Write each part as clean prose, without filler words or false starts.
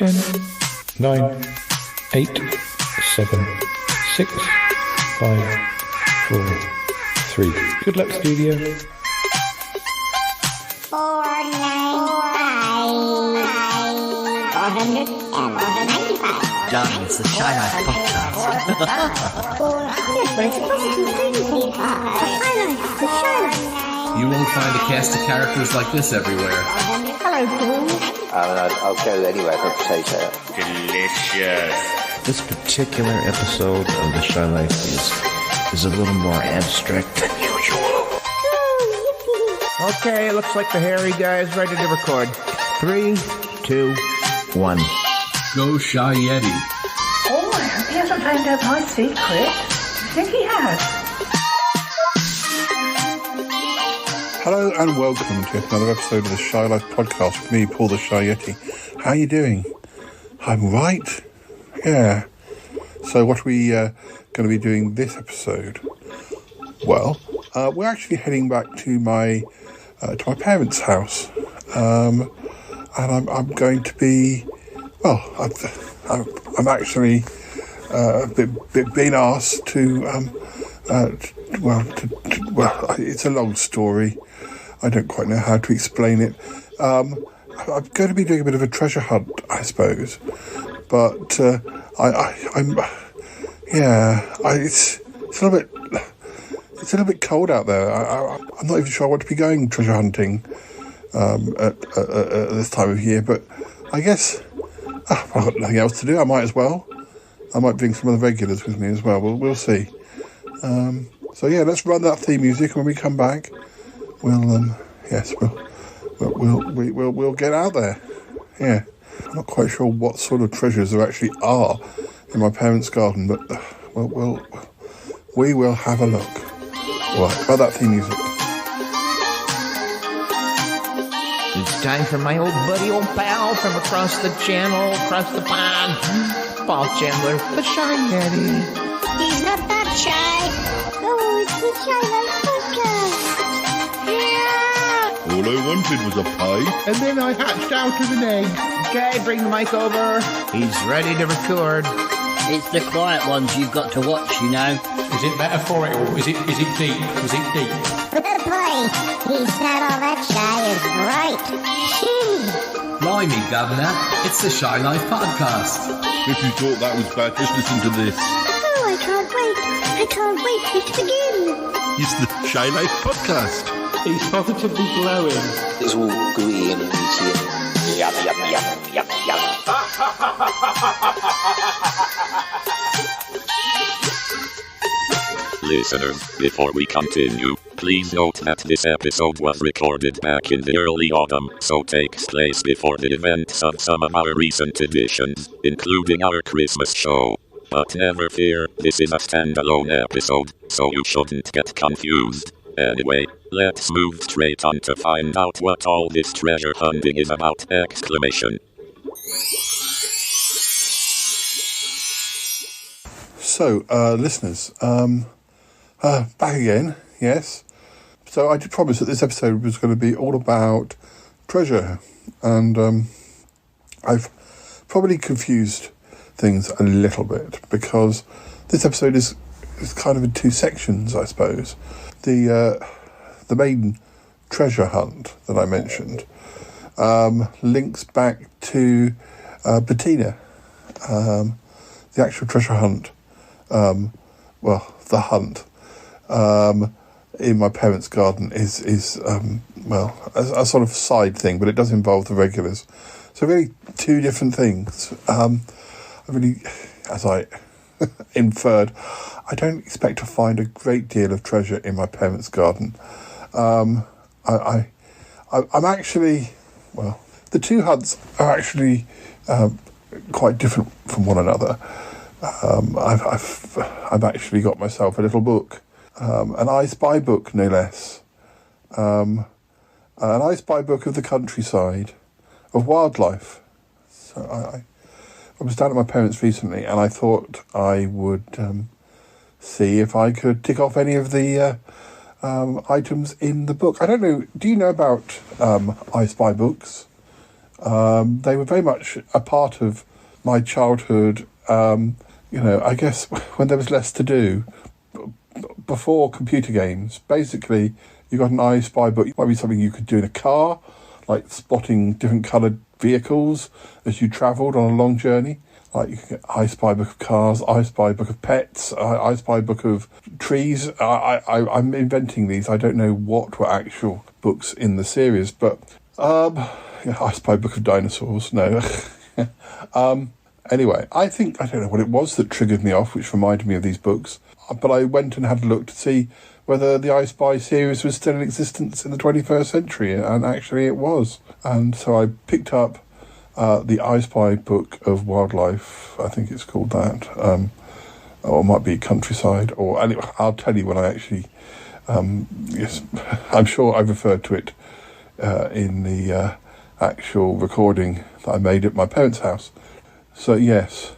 10, 9, 8, 7, 6, 5, 4, 3. Good luck, studio. 495. Darling, it's the Shy Life podcast. You won't find a cast of characters like this everywhere. Hello, Paul. I'll go anywhere for a potato. Delicious. This particular episode of The Shy Life is a little more abstract than usual. Okay, it looks like the hairy guy is ready to record. 3, 2, 1. Go Shy Yeti. Oh, I hope he hasn't found out my secret. I think he has. Hello and welcome to another episode of the Shy Life podcast with me, Paul the Shy Yeti. How are you doing? I'm right. Yeah. So what are we going to be doing this episode? Well, we're actually heading back to my parents' house, and I'm going to be. Well, I'm actually being asked to. It's a long story. I don't quite know how to explain it. I'm going to be doing a bit of a treasure hunt, I suppose. But it's a little bit cold out there. I'm not even sure I want to be going treasure hunting at this time of year. But I guess I've got nothing else to do. I might as well. I might bring some of the regulars with me as well. We'll see. So yeah, let's run that theme music. When we come back, we'll get out there. Yeah, I'm not quite sure what sort of treasures there actually are in my parents' garden, but we will have a look. Right, run that theme music. It's time for my old buddy, old pal from across the channel, across the pond, Paul Chandler, the Shy Yeti. He's not that shy. Oh, it's the Shy Life podcast. Yeah. All I wanted was a pie. And then I hatched out of an egg. Okay, bring the mic over. He's ready to record. It's the quiet ones you've got to watch, you know. Is it metaphorical? Is it deep? Was it deep? Boy, he's not all that shy, is right. Blimey, Governor. It's the Shy Life podcast. If you thought that was bad, just listen to this. Oh, I can't wait. I can't wait for it to begin. It's the Shy Life podcast. He's positively glowing. It's all gooey and meaty and yum, yum, yum, yum, yum. Listeners, before we continue, please note that this episode was recorded back in the early autumn, so takes place before the events of some of our recent editions, including our Christmas show. But never fear, this is a standalone episode, so you shouldn't get confused. Anyway, let's move straight on to find out what all this treasure hunting is about! So, listeners, back again, yes. So I did promise that this episode was going to be all about treasure, and I've probably confused things a little bit, because this episode is kind of in two sections, I suppose. The main treasure hunt that I mentioned links back to Bettina, the actual treasure hunt. The hunt in my parents' garden is a sort of side thing, but it does involve the regulars. So really two different things. I really, as I inferred, I don't expect to find a great deal of treasure in my parents' garden. I'm actually, the two hunts are actually quite different from one another. I've actually got myself a little book, an I Spy book, no less. An I Spy book of the countryside, of wildlife. So I was down at my parents' recently, and I thought I would see if I could tick off any of the items in the book. I don't know, do you know about I Spy books? They were very much a part of my childhood. I guess when there was less to do, before computer games, basically you got an I Spy book. It might be something you could do in a car, like spotting different coloured vehicles as you travelled on a long journey. Like you could get I Spy book of cars, I Spy book of pets, I Spy book of trees. I'm inventing these. I don't know what were actual books in the series, but I Spy book of dinosaurs. No. Anyway, I don't know what it was that triggered me off, which reminded me of these books. But I went and had a look to see whether the I Spy series was still in existence in the 21st century, and actually it was. And so I picked up the I Spy book of wildlife, I think it's called that, or it might be Countryside, or anyway, I'll tell you when I actually, yes, I'm sure I've referred to it in the actual recording that I made at my parents' house. So yes,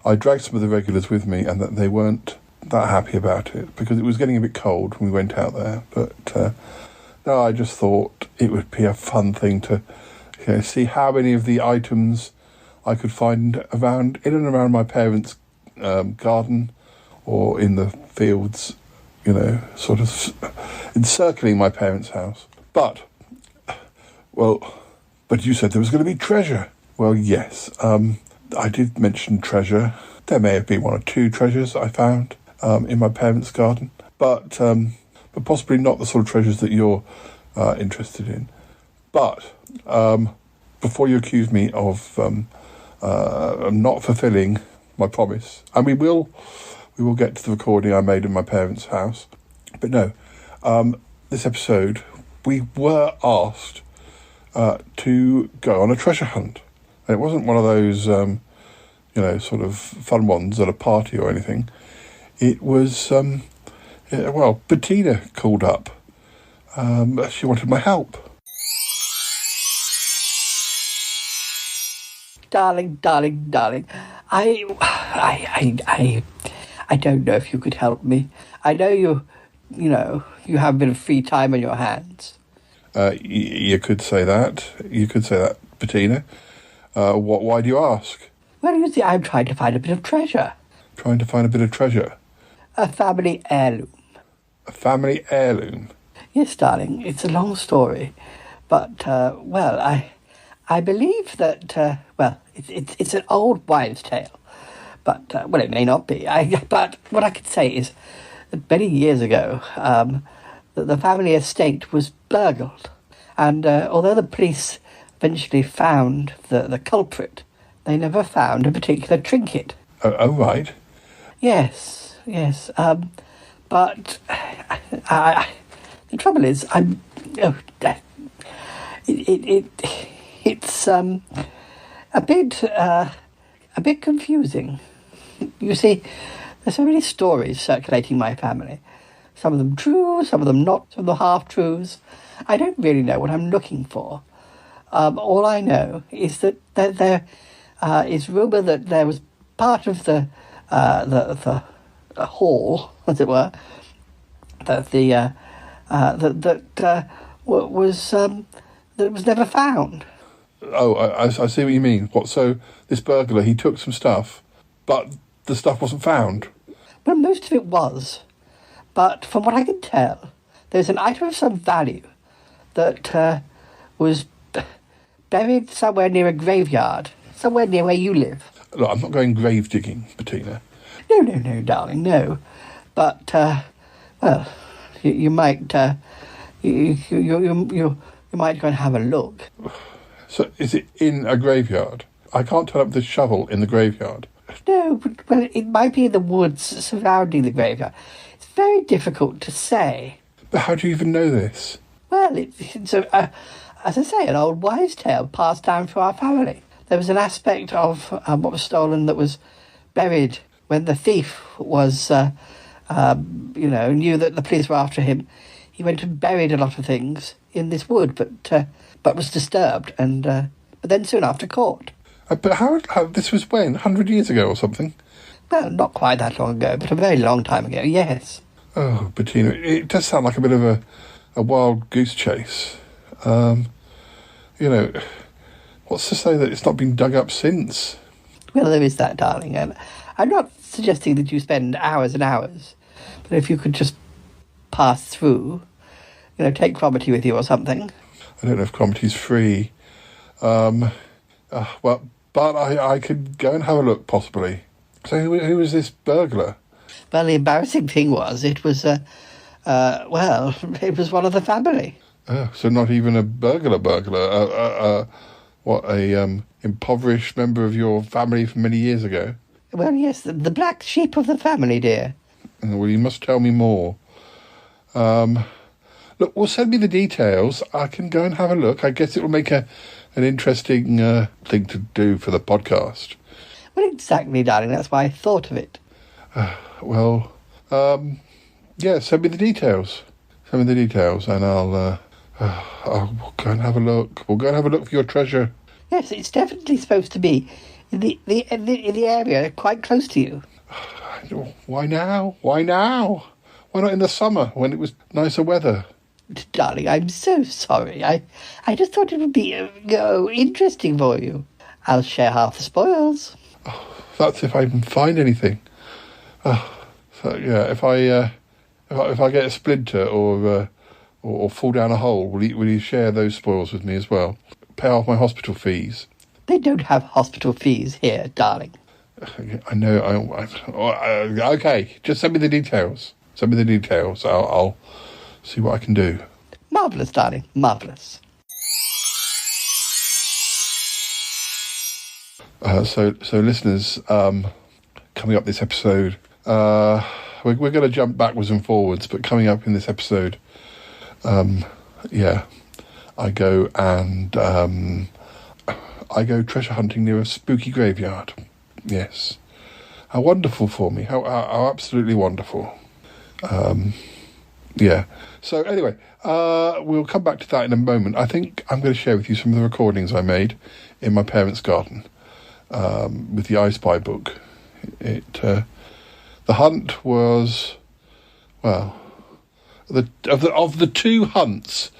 I dragged some of the regulars with me, and that they weren't that happy about it because it was getting a bit cold when we went out there. But no, I just thought it would be a fun thing to see how many of the items I could find in and around my parents' garden or in the fields, sort of encircling my parents' house. But you said there was going to be treasure. Well, yes, I did mention treasure. There may have been one or two treasures I found in my parents' garden, but possibly not the sort of treasures that you're interested in. But before you accuse me of not fulfilling my promise, and we will get to the recording I made in my parents' house. But no, this episode we were asked to go on a treasure hunt. And it wasn't one of those, sort of fun ones at a party or anything. It was, Bettina called up. She wanted my help. Darling. I don't know if you could help me. I know you have a bit of free time on your hands. You could say that. Bettina. Why do you ask? Well, you see, I'm trying to find a bit of treasure. Trying to find a bit of treasure? A family heirloom. A family heirloom? Yes, darling. It's a long story. But, I believe that, it's an old wives' tale. But, it may not be. But what I could say is that many years ago, the family estate was burgled. And although the police eventually found the culprit, they never found a particular trinket. Oh, right. Yes. But the trouble is, it's a bit confusing. You see, there's so many stories circulating my family. Some of them true, some of them not, some of them half-truths. I don't really know what I'm looking for. All I know is that there is rumour that there was part of the hall, as it were, that was never found. Oh, I see what you mean. What? So this burglar, he took some stuff, but the stuff wasn't found. Well, most of it was, but from what I can tell, there's an item of some value that was buried somewhere near a graveyard, somewhere near where you live. Look, I'm not going grave digging, Bettina. No, darling, no. But you might you might go and have a look. So, is it in a graveyard? I can't turn up this shovel in the graveyard. No, but it might be in the woods surrounding the graveyard. It's very difficult to say. But how do you even know this? Well, it's as I say, an old wives' tale passed down through our family. There was an aspect of what was stolen that was buried when the thief was, knew that the police were after him. He went and buried a lot of things in this wood, but was disturbed and but then soon after caught. But how this was when? 100 years ago or something? Well, not quite that long ago, but a very long time ago, yes. Oh, Bettina, it does sound like a bit of a wild goose chase. What's to say that it's not been dug up since? Well, there is that, darling. And I'm not suggesting that you spend hours and hours, but if you could just pass through, take Cromitty with you or something. I don't know if Cromitty's free. But I could go and have a look, possibly. So who was this burglar? Well, the embarrassing thing was, it was it was one of the family. Oh, so not even a burglar. Impoverished member of your family from many years ago? Well, yes, the black sheep of the family, dear. Well, you must tell me more. Look, well, send me the details. I can go and have a look. I guess it will make an interesting thing to do for the podcast. Well, exactly, darling. That's why I thought of it. Send me the details. Send me the details, and I'll go and have a look. We'll go and have a look for your treasure. Yes, it's definitely supposed to be in the area quite close to you. Why now? Why not in the summer when it was nicer weather? Darling, I'm so sorry. I just thought it would be interesting for you. I'll share half the spoils. Oh, that's if I can find anything. If I get a splinter or fall down a hole, will you share those spoils with me as well? Pay off my hospital fees. They don't have hospital fees here, darling. I know. Okay, just send me the details. I'll see what I can do. Marvellous, darling. Marvellous. So listeners, coming up this episode, we're going to jump backwards and forwards, but coming up in this episode, I go treasure hunting near a spooky graveyard. Yes. How wonderful for me. How absolutely wonderful. So anyway, we'll come back to that in a moment. I think I'm going to share with you some of the recordings I made in my parents' garden with the I Spy book. The hunt was, of the two hunts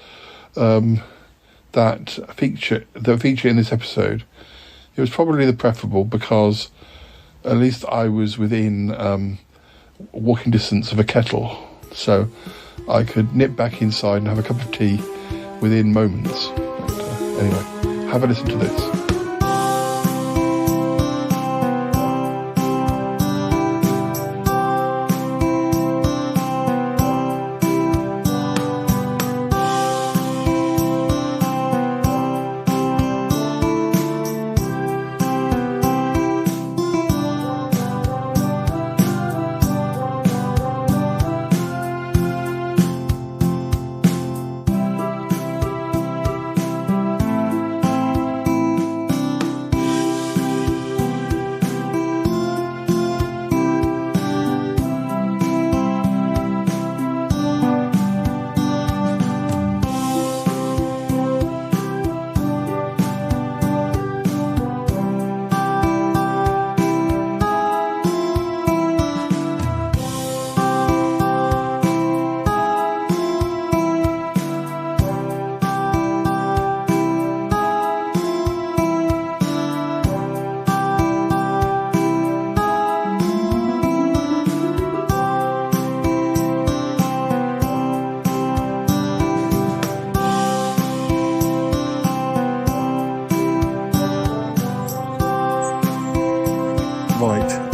that feature in this episode, it was probably the preferable because at least I was within walking distance of a kettle, so I could nip back inside and have a cup of tea within moments. But, anyway, have a listen to this.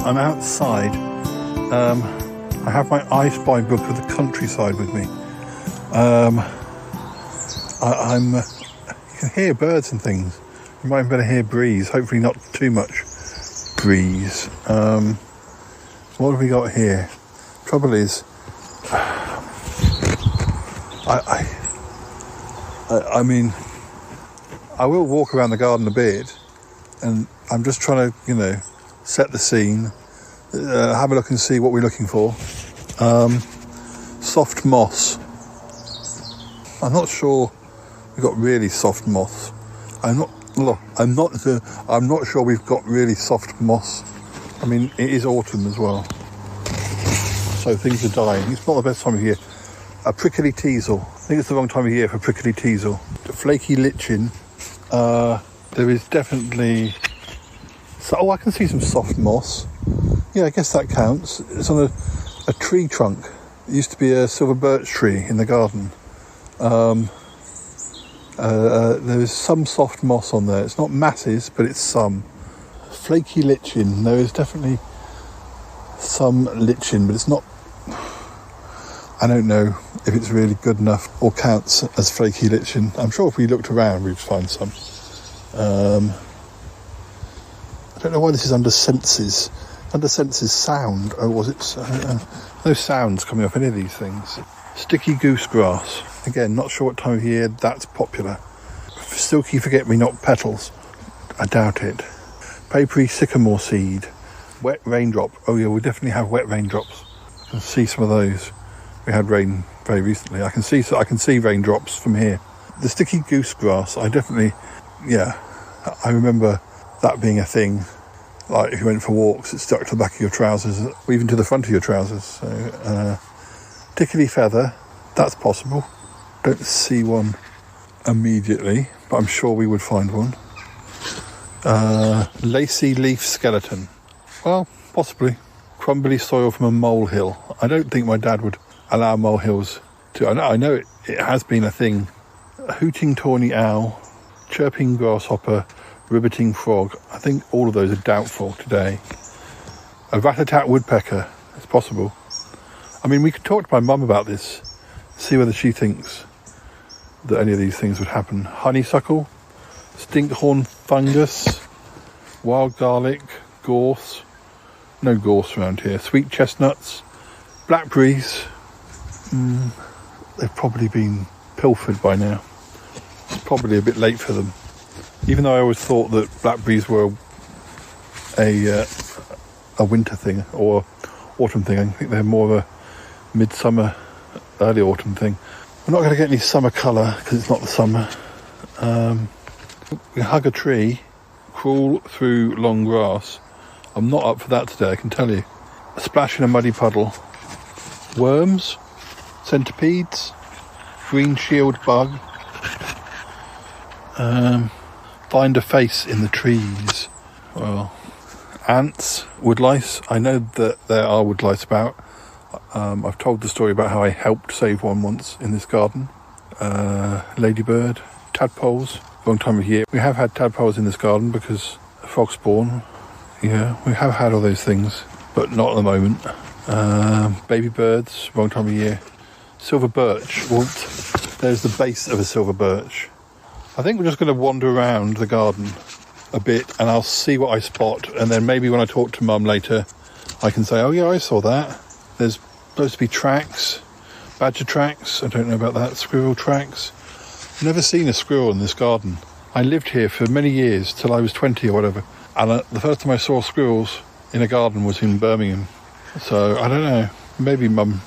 I'm outside. I have my I Spy book of the countryside with me. You can hear birds and things. You might better hear breeze. Hopefully not too much breeze. What have we got here? Trouble is, I mean, I will walk around the garden a bit, and I'm just trying to, set the scene, have a look and see what we're looking for. Soft moss. I'm not sure we've got really soft moss. I'm not sure we've got really soft moss. I mean, it is autumn as well, so things are dying. It's not the best time of year. A prickly teasel. I think it's the wrong time of year for prickly teasel. The flaky lichen. There is definitely... Oh, I can see some soft moss. Yeah, I guess that counts. It's on a tree trunk. It used to be a silver birch tree in the garden. There is some soft moss on there. It's not masses, but it's some. Flaky lichen. There is definitely some lichen, but it's not... I don't know if it's really good enough or counts as flaky lichen. I'm sure if we looked around we'd find some. I don't know why this is under senses. Under senses sound. Oh, was it? No sounds coming off any of these things. Sticky goose grass. Again, not sure what time of year that's popular. Silky forget-me-not petals. I doubt it. Papery sycamore seed. Wet raindrop. Oh yeah, we definitely have wet raindrops. I can see some of those. We had rain very recently. I can see raindrops from here. The sticky goose grass, I definitely, yeah, I remember that being a thing. Like if you went for walks, it stuck to the back of your trousers, or even to the front of your trousers. So, tickly feather, that's possible. Don't see one immediately, but I'm sure we would find one. Lacy leaf skeleton. Well, possibly. Crumbly soil from a molehill. I don't think my dad would allow molehills to... I know it has been a thing. A hooting tawny owl, chirping grasshopper, ribbiting frog. I think all of those are doubtful today. A rat-a-tat woodpecker. It's possible. I mean, we could talk to my mum about this, see whether she thinks that any of these things would happen. Honeysuckle, stinkhorn fungus, wild garlic, gorse. No gorse around here. Sweet chestnuts, blackberries. They've probably been pilfered by now. It's probably a bit late for them. Even though I always thought that blackberries were a winter thing or autumn thing. I think they're more of a midsummer, early autumn thing. We're not going to get any summer colour because it's not the summer. We hug a tree, crawl through long grass. I'm not up for that today, I can tell you. A splash in a muddy puddle. Worms, centipedes, green shield bug. Find a face in the trees. Well, ants, woodlice. I know that there are woodlice about. I've told the story about how I helped save one once in this garden. Ladybird, tadpoles. Wrong time of year. We have had tadpoles in this garden because frogs spawn. Yeah, we have had all those things, but not at the moment. Baby birds, wrong time of year. Silver birch. Well, there's the base of a silver birch. I think we're just going to wander around the garden a bit and I'll see what I spot, and then maybe when I talk to Mum later I can say, oh yeah, I saw that. There's supposed to be tracks, badger tracks, I don't know about that, squirrel tracks. I've never seen a squirrel in this garden. I lived here for many years, till I was 20 or whatever, and the first time I saw squirrels in a garden was in Birmingham. So I don't know, maybe Mum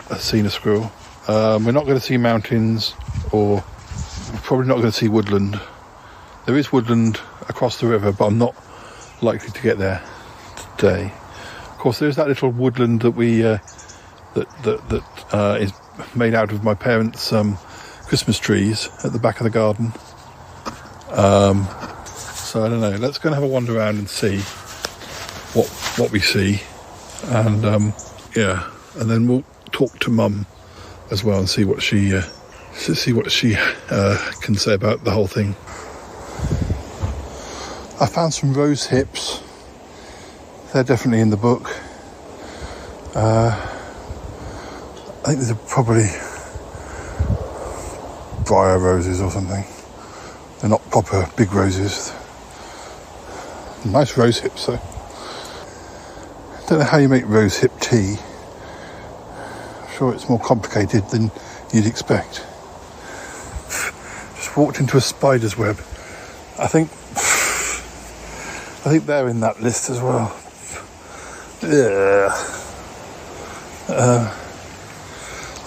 has seen a squirrel. We're not going to see mountains, or we're probably not going to see woodland. There is woodland across the river, but I'm not likely to get there today. Of course, there's that little woodland that we that is made out of my parents' Christmas trees at the back of the garden. So I don't know. Let's go and have a wander around and see what we see, and yeah, and then we'll talk to Mum as well and see what she can say about the whole thing. I found some rose hips. They're definitely in the book. I think these are probably briar roses or something. They're not proper big roses. Nice rose hips though. Don't know how you make rose hip tea. I'm sure it's more complicated than you'd expect. Just walked into a spider's web. I think they're in that list as well.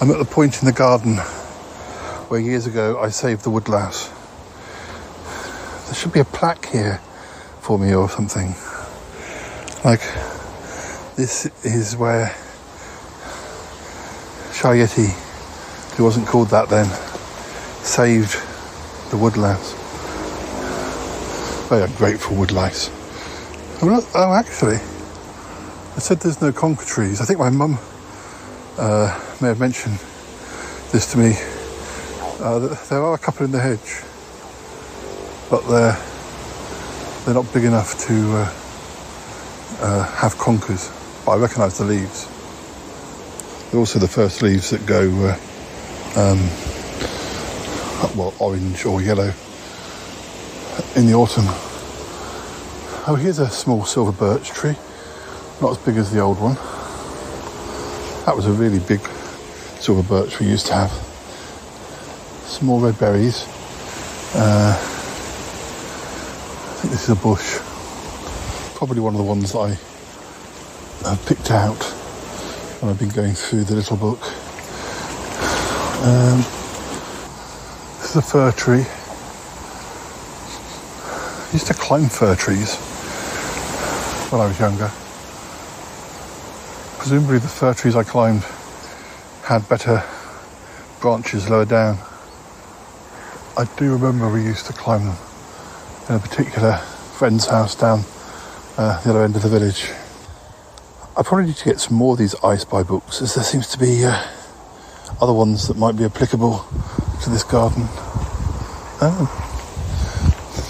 I'm at the point in the garden where years ago I saved the woodlouse. There should be a plaque here for me or something. Like, this is where Shayeti, who wasn't called that then, saved the woodlouse. very ungrateful woodlice. Oh, actually, I said there's no conker trees. I think my mum may have mentioned this to me. There are a couple in the hedge, but they're not big enough to have conkers. But I recognise the leaves. They're also the first leaves that go orange or yellow in the autumn. Oh, here's a small silver birch tree, not as big as the old one. That was a really big silver birch we used to have. Small red berries. I think this is a bush. Probably one of the ones that I have picked out when I've been going through the little book. This is a fir tree. I used to climb fir trees when I was younger. Presumably the fir trees I climbed had better branches lower down. I do remember we used to climb them in a particular friend's house down the other end of the village. I probably need to get some more of these I Spy books, as there seems to be other ones that might be applicable to this garden.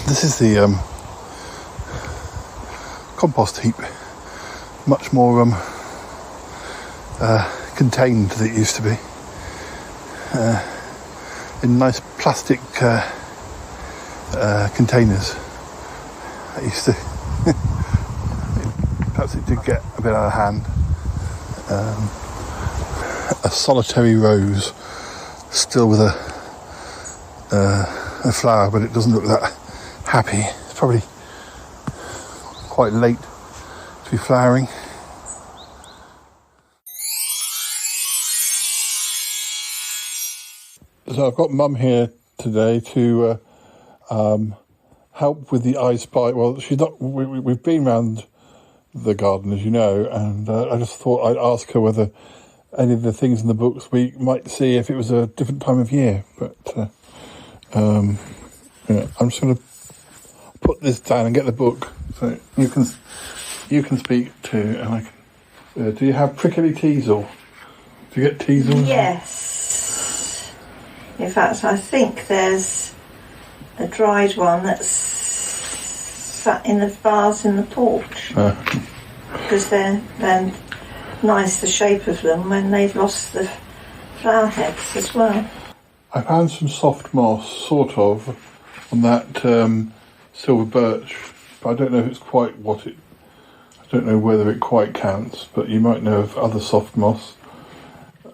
This is the compost heap, much more contained than it used to be, in nice plastic containers. I used to perhaps it did get a bit out of hand. A solitary rose, still with a flower, but it doesn't look that happy. It's probably quite late to be flowering. So I've got Mum here today to help with the I Spy. Well, she's not. We've been round the garden, as you know, and I just thought I'd ask her whether any of the things in the books we might see if it was a different time of year. But I'm just going to put this down and get the book, so you can speak to. And I can. Do you have prickly teasel? Do you get teasel? Yes. In fact, I think there's a dried one that's sat in a vase in the porch, because they're nice, the shape of them, when they've lost the flower heads as well. I found some soft moss, sort of, on that silver birch, but I don't know if it's quite what it... I don't know whether it quite counts, but you might know of other soft moss.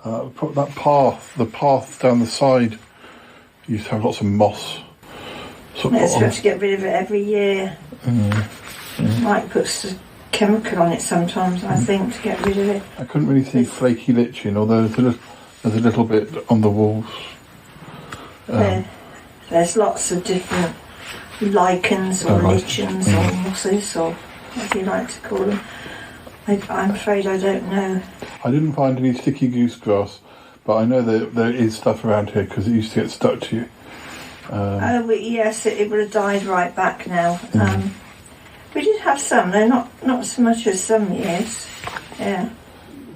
That path, the path down the side, used to have lots of moss. Let's have to get rid of it every year. Mike puts a chemical on it sometimes, I think, to get rid of it. I couldn't really see flaky lichen, although there's a little bit on the walls. There's lots of different lichens or lichens or mosses, or whatever you like to call them. I'm afraid I don't know. I didn't find any sticky goose grass, but I know that there is stuff around here because it used to get stuck to you. Yes, it would have died right back now. We did have some, though not so much as some years. Yeah.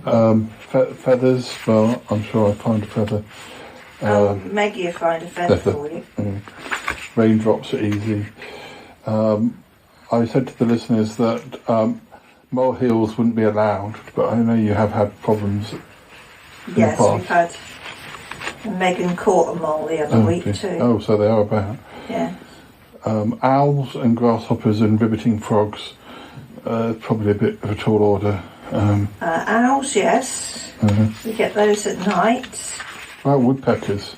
Feathers, well, I'm sure I'll find a feather. Maggie will find a feather for you. Raindrops are easy. I said to the listeners that molehills wouldn't be allowed, but I know you have had problems. Yes, we've had. Megan caught a mole the other week too. Oh, so they are about. Yeah. Owls and grasshoppers and ribbiting frogs, probably a bit of a tall order. Owls, yes. We get those at night. Well, woodpeckers.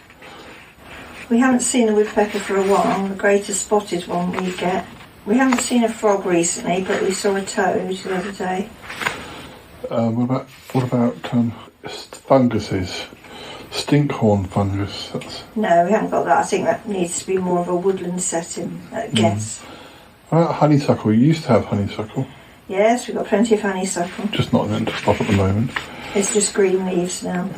We haven't seen a woodpecker for a while. The greatest spotted one we get. We haven't seen a frog recently, but we saw a toad the other day. What about funguses? Stinkhorn fungus. No, we haven't got that. I think that needs to be more of a woodland setting, I guess. What about honeysuckle? You used to have honeysuckle. Yes, we've got plenty of honeysuckle. Just not in the spot at the moment. It's just green leaves now.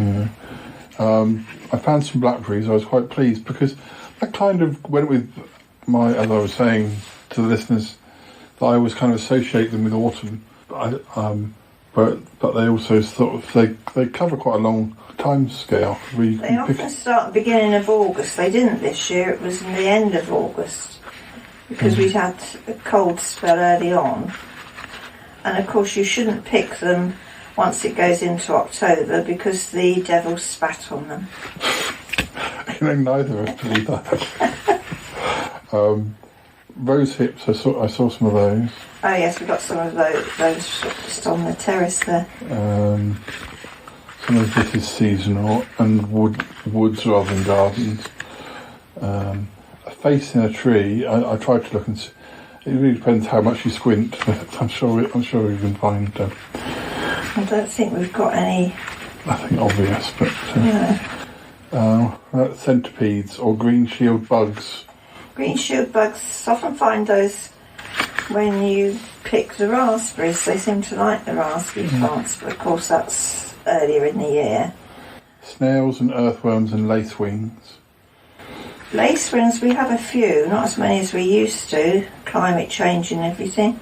I found some blackberries. I was quite pleased because that kind of went with my, as I was saying to the listeners that I always kind of associate them with autumn. But they also sort of they cover quite a long time scale. They often start at the beginning of August. They didn't this year. It was in the end of August because we'd had a cold spell early on. And of course, you shouldn't pick them once it goes into October because the devil spat on them. Neither of us believe that. Rose hips, I saw some of those. Oh yes, we've got some of those just on the terrace there. Some of this is seasonal and woods rather than gardens. A face in a tree. I tried to look and see. It really depends how much you squint. But I'm sure we can find. I don't think we've got any. Nothing obvious, but centipedes or green shield bugs. Green shield bugs, often find those when you pick the raspberries. They seem to like the raspberry plants, but of course that's earlier in the year. Snails and earthworms and lacewings. Lacewings, we have a few, not as many as we used to, climate change and everything.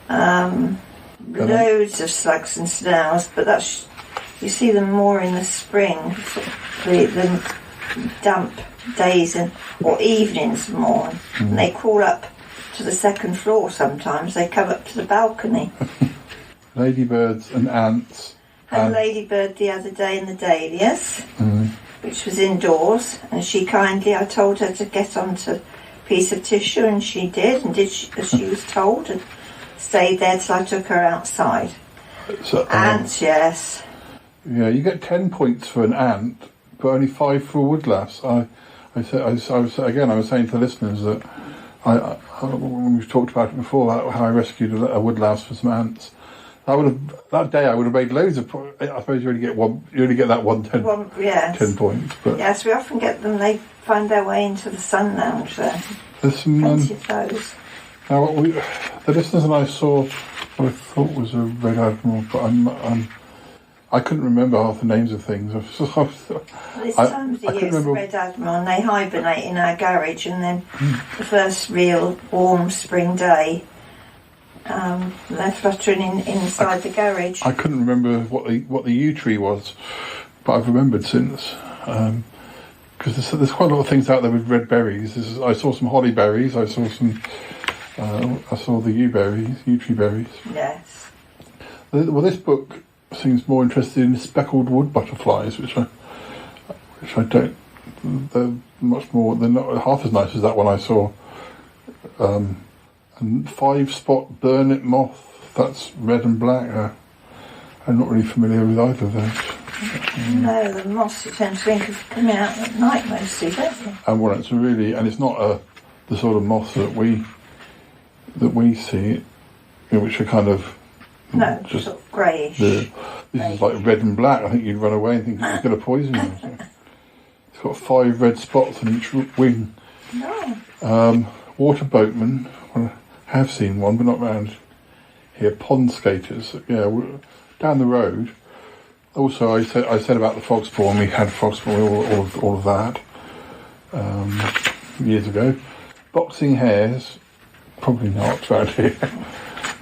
Loads of slugs and snails, but you see them more in the spring, the damp days or evenings more. And they crawl up to the second floor sometimes. They come up to the balcony. Ladybirds and ants. Had a ladybird the other day in the dahlias, which was indoors, and I told her to get onto a piece of tissue, and she did, and as she was told, and stayed there till I took her outside. So, ants, yes. Yeah, you get 10 points for an ant, but only 5 for a woodlouse. I was saying to the listeners that when we've talked about it before, how I rescued a woodlouse for some ants. That day I would have made loads of. I suppose you only get one. You only get that 10 points. But yes, we often get them. They find their way into the sun lounge there. There's some plenty of those. Now the listeners and I saw what I thought was a red admiral, but I couldn't remember half the names of things. This time of the year, it's red admiral, and they hibernate in our garage, and then the first real warm spring day, they're fluttering inside the garage. I couldn't remember what the yew tree was, but I've remembered since. Because there's quite a lot of things out there with red berries. I saw some holly berries. I saw some. I saw the yew tree berries. Yes. Well, this book seems more interested in speckled wood butterflies, which I don't. They're much more. They're not half as nice as that one I saw. And 5-spot burnet moth. That's red and black. I'm not really familiar with either of those. No, the moths you tend to think of coming out at night mostly, don't you? And it's not the sort of moth that we see, which are kind of just sort of greyish. This is like red and black. I think you'd run away and think it's going to poison you. It's got 5 red spots on each wing. No. Water boatmen. Well, I have seen one, but not around here. Pond skaters. Yeah, down the road. Also, I said about the frog spawn. We had frog spawn, all of that years ago. Boxing hares. Probably not around here.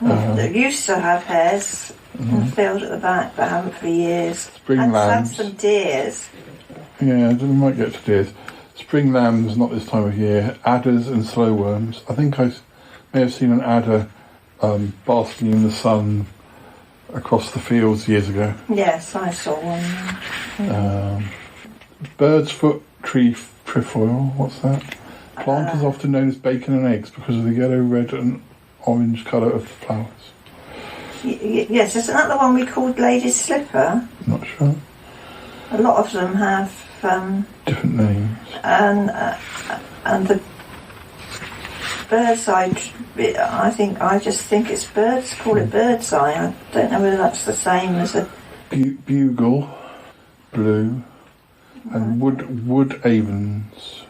They used to have hares in the field at the back, but haven't for years. Spring lambs. Had some deers. Yeah, we might get to deers. Spring lambs, not this time of year. Adders and slow worms. I think I may have seen an adder basking in the sun across the fields years ago. Yes, I saw one. Bird's foot tree trefoil. What's that? Plant is often known as bacon and eggs because of the yellow, red and orange colour of the flowers. Yes, isn't that the one we called Lady's Slipper? I'm not sure. A lot of them have different names. And the bird's eye, I just think it's birds call it bird's eye. I don't know whether that's the same as a bugle, blue, and wood avens.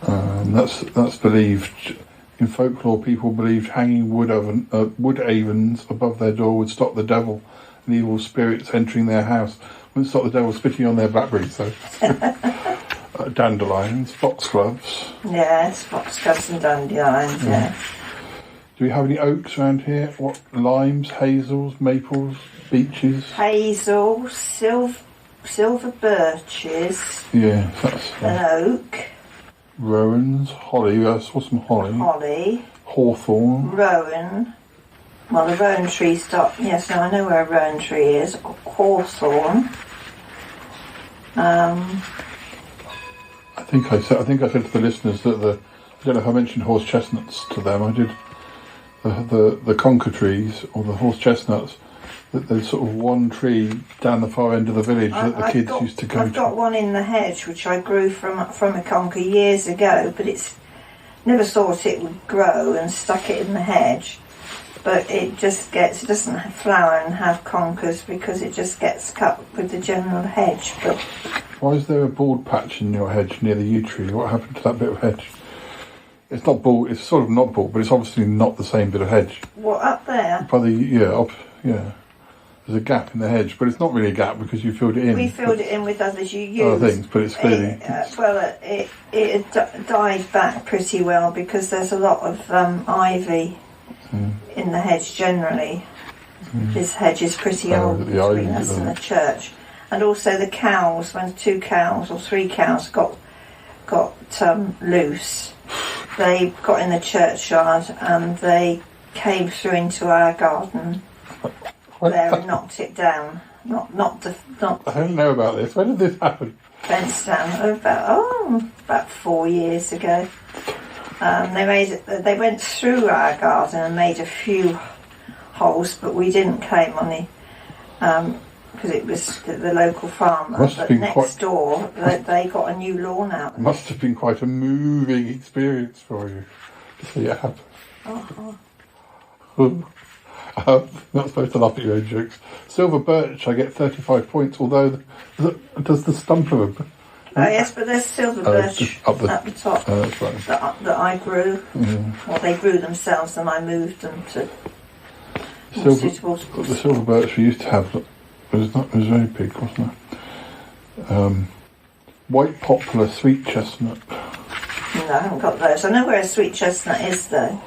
That's believed. In folklore, people believed hanging wood avens above their door would stop the devil and evil spirits entering their house. Wouldn't stop the devil spitting on their blackberries, though. Dandelions, foxgloves. Yes, foxgloves and dandelions, yeah. Do we have any oaks around here? What, limes, hazels, maples, beeches? Hazel, silver birches, Yeah, that's an oak, rowans, holly. I saw some holly. Hawthorn. Rowan. Well, the rowan tree stopped. Yes, now I know where a rowan tree is. Hawthorn. I think I said to the listeners that I don't know if I mentioned horse chestnuts to them. I did. The conker trees or the horse chestnuts. That there's sort of one tree down the far end of the village that the kids used to go to. I've got one in the hedge which I grew from a conker years ago, but it's never thought it would grow and stuck it in the hedge. But it doesn't flower and have conkers because it just gets cut with the general hedge. But why is there a bald patch in your hedge near the yew tree? What happened to that bit of hedge? It's not bald. It's sort of not bald, but it's obviously not the same bit of hedge. what, up there? By the yeah. There's a gap in the hedge, but it's not really a gap because you filled it in. We filled it in with others you used. Other things, but it's clearly... It died back pretty well because there's a lot of ivy in the hedge generally. This hedge is pretty old between us and the church. And also the cows, when 2 cows or 3 cows got loose, they got in the churchyard and they came through into our garden there and knocked it down. Not I don't know about this. When did this happen? Fence down about 4 years ago. They went through our garden and made a few holes, but we didn't claim money because it was the local farmer. But next door, they got a new lawn out. It must have been quite a moving experience for you to see it happen. Not supposed to laugh at your own jokes. Silver birch, I get 35 points, although does the stump of them? Oh yes, but there's silver birch up the top that's right. that I grew. Well, they grew themselves and I moved them to suitable spots. The silver birch we used to have, it was very big, wasn't it? White poplar, sweet chestnut. No, I haven't got those. I know where a sweet chestnut is though,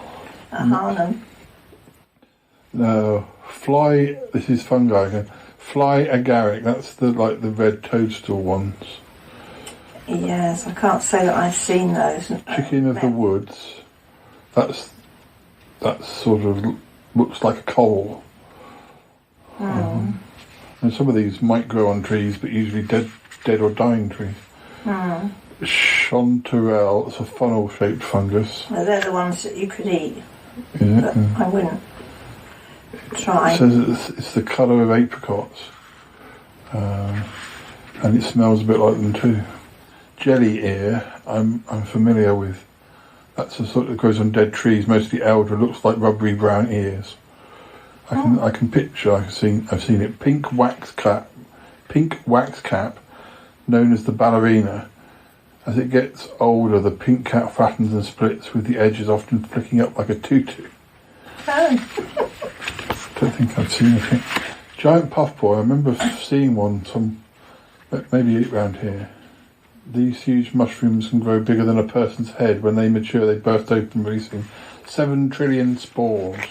at Harnham. No, this is fungi again. Fly agaric, that's the red toadstool ones. Yes, I can't say that I've seen those. Chicken of the woods, that sort of looks like a coal. And some of these might grow on trees, but usually dead or dying trees. Chanterelle, it's a funnel-shaped fungus. Well, they're the ones that you could eat, Yeah, but I wouldn't try. It says it's the colour of apricots, and it smells a bit like them too. Jelly ear, I'm familiar with. That's a sort that grows on dead trees, mostly elder. Looks like rubbery brown ears. I can picture. I've seen it. Pink wax cap, known as the ballerina. As it gets older, the pink cap flattens and splits, with the edges often flicking up like a tutu. Don't think I've seen it. Giant puffball. I remember seeing one maybe around here. These huge mushrooms can grow bigger than a person's head. When they mature, they burst open, releasing 7 trillion spores.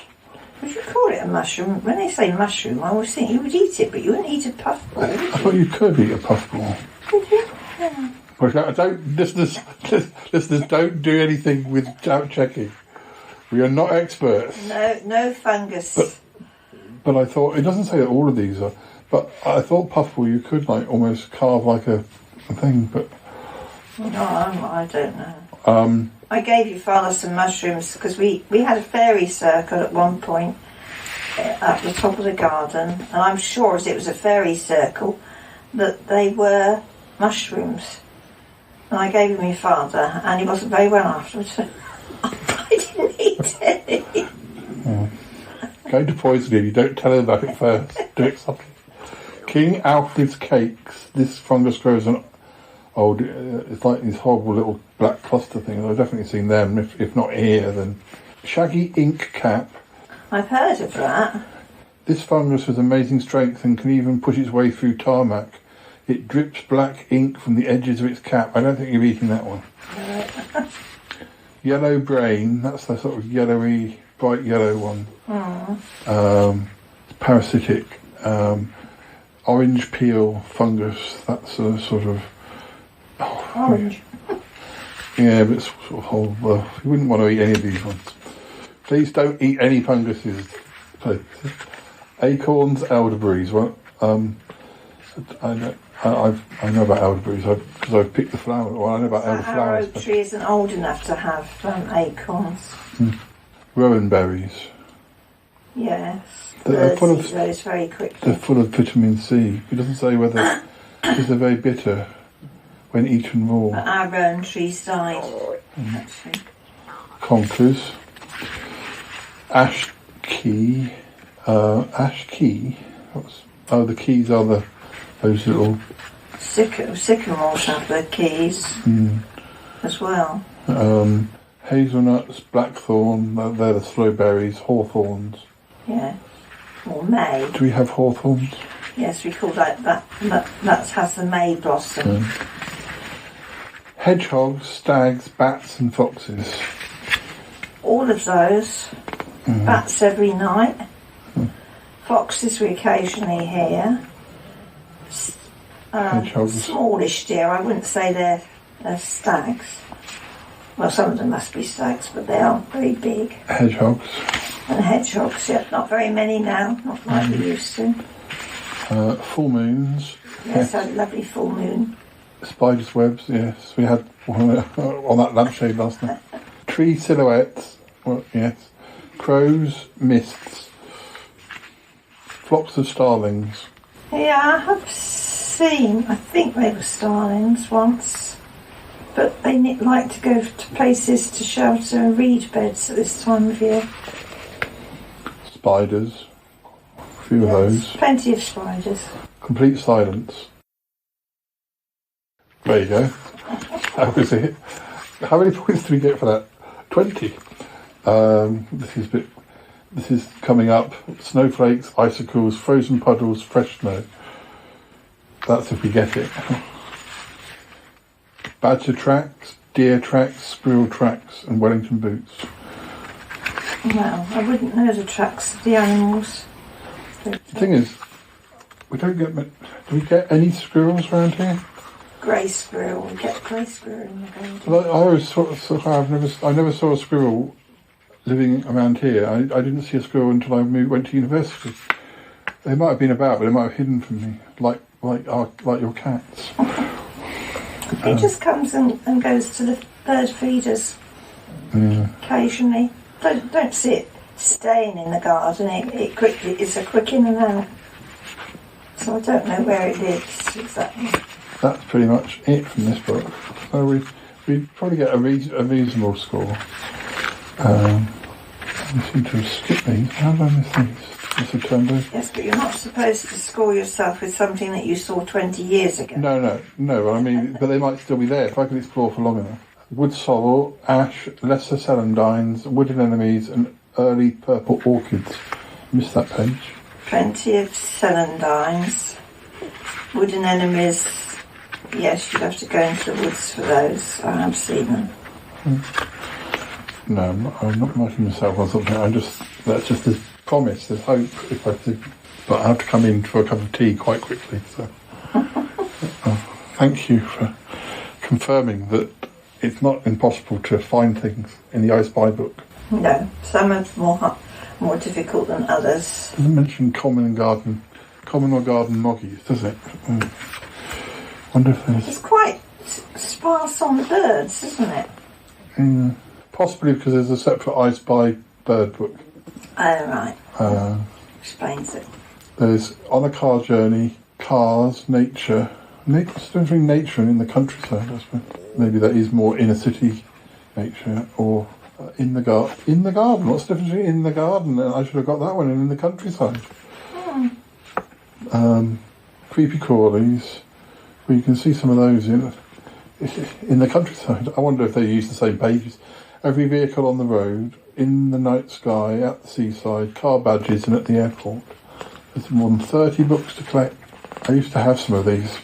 Would you call it a mushroom? When they say mushroom, I always think you would eat it, but you wouldn't eat a puffball. I thought you could eat a puffball. Would you? Yeah. But listeners, don't do anything without checking. We are not experts. No fungus. But I thought, it doesn't say that all of these are, but I thought puffball you could almost carve like a thing, but... No, I don't know. I gave your father some mushrooms because we had a fairy circle at one point at the top of the garden, and I'm sure as it was a fairy circle that they were mushrooms. And I gave them your father, and he wasn't very well afterwards. I didn't eat any. Going to poison him, you don't tell him about it first. Do it subtly. King Alfred's cakes. This fungus grows on it's like these horrible little black cluster things. I've definitely seen them, if not here, then. Shaggy ink cap. I've heard of that. This fungus has amazing strength and can even push its way through tarmac. It drips black ink from the edges of its cap. I don't think you're eating that one. Yellow brain, that's the sort of yellowy, bright yellow one. Parasitic. Orange peel fungus, that's a sort of... Orange. Yeah, but it's sort of whole... Well, you wouldn't want to eat any of these ones. Please don't eat any funguses. Please. Acorns, elderberries. Well, I know about elderberries because I've picked the flower. Well, I know about Our elderflowers. oak tree isn't old enough to have acorns. Rowan berries. Yes. They're full of those very quickly. They're full of vitamin C. It doesn't say whether because they're very bitter when eaten raw. But our rowan trees died. Actually. Conkers. Ash key. Ash key. The keys are those little... Sycamores have the keys as well. Hazelnuts, blackthorn, they're the slow berries, hawthorns. Yeah. Or May. Do we have hawthorns? Yes, we call that has the May blossom. Hedgehogs, stags, bats and foxes. All of those. Bats every night. Foxes we occasionally hear. Hedgehogs. Smallish deer, I wouldn't say they're stags. Well, some of them must be stags, but they aren't very big. Hedgehogs. And hedgehogs, yeah, not very many now, not like we used to. Full moons. Yes, a lovely full moon. Spiders' webs, yes. We had one on that lampshade last night. Tree silhouettes, well, yes. Crows, mists. Flocks of starlings. Yeah, I have seen, I think they were starlings once, but they like to go to places to shelter and reed beds at this time of year. Spiders. A few of those. Plenty of spiders. Complete silence. There you go. That was it. How many points do we get for that? 20. This is coming up. Snowflakes, icicles, frozen puddles, fresh snow. That's if we get it. Badger tracks, deer tracks, squirrel tracks, and Wellington boots. Well, I wouldn't know the tracks of the animals. The thing is, we don't get. Do we get any squirrels around here? Grey squirrel. We get grey squirrel in the garden. Well, I always I never saw a squirrel living around here. I didn't see a squirrel until I went to university. They might have been about, but they might have hidden from me, like your cats. It just comes and goes to the bird feeders occasionally. Don't see it staying in the garden. It's a quick in and out. So I don't know where it lives exactly. That's pretty much it from this book. So we probably get a reasonable score. I seem to have skipped these. How did I miss these? Yes, but you're not supposed to score yourself with something that you saw 20 years ago. No. I mean, but they might still be there if I can explore for long enough. Wood sorrel, ash, lesser celandines, wooden enemies, and early purple orchids. Missed that page. Plenty of celandines, wooden enemies. Yes, you'd have to go into the woods for those. I have seen them. No, I'm not marking myself on something. That's just a promise. There's hope if I do. But I have to come in for a cup of tea quite quickly. So, thank you for confirming that it's not impossible to find things in the I Spy book. No, some are more difficult than others. It doesn't mention common or garden moggies, does it? Wonder if there's... It's quite sparse on the birds, isn't it? Possibly because there's a separate I Spy bird book. Oh, right. Explains it. There's On a Car Journey, Cars, Nature. What's the difference between nature and in the countryside, I suppose? Maybe that is more inner city nature, or in the garden. In the garden? What's the difference between in the garden? I should have got that one, and in the countryside. Creepy crawlies. Well, you can see some of those in the countryside. I wonder if they use the same pages. Every vehicle on the road, in the night sky, at the seaside, car badges, and at the airport. There's more than 30 books to collect. I used to have some of these.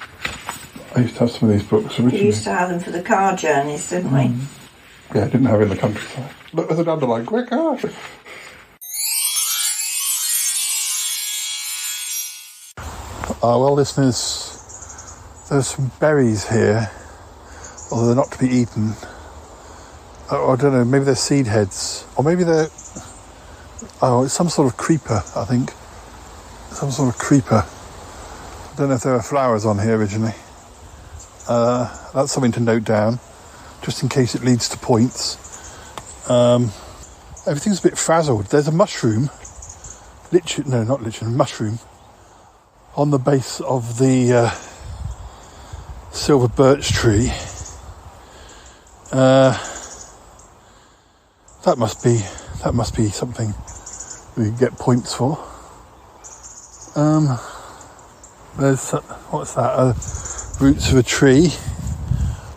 I used to have some of these books originally. We used to have them for the car journeys, didn't we? Yeah, I didn't have it in the countryside. Look, there's an underline. Quicker! Well, listeners, there's some berries here, although they're not to be eaten. I don't know, maybe they're seed heads, or maybe they're... Oh, it's some sort of creeper, I think. Some sort of creeper. I don't know if there are flowers on here originally. That's something to note down, just in case it leads to points. Everything's a bit frazzled. There's a mushroom, mushroom, on the base of the silver birch tree. That must be something we can get points for. There's what's that? Roots of a tree.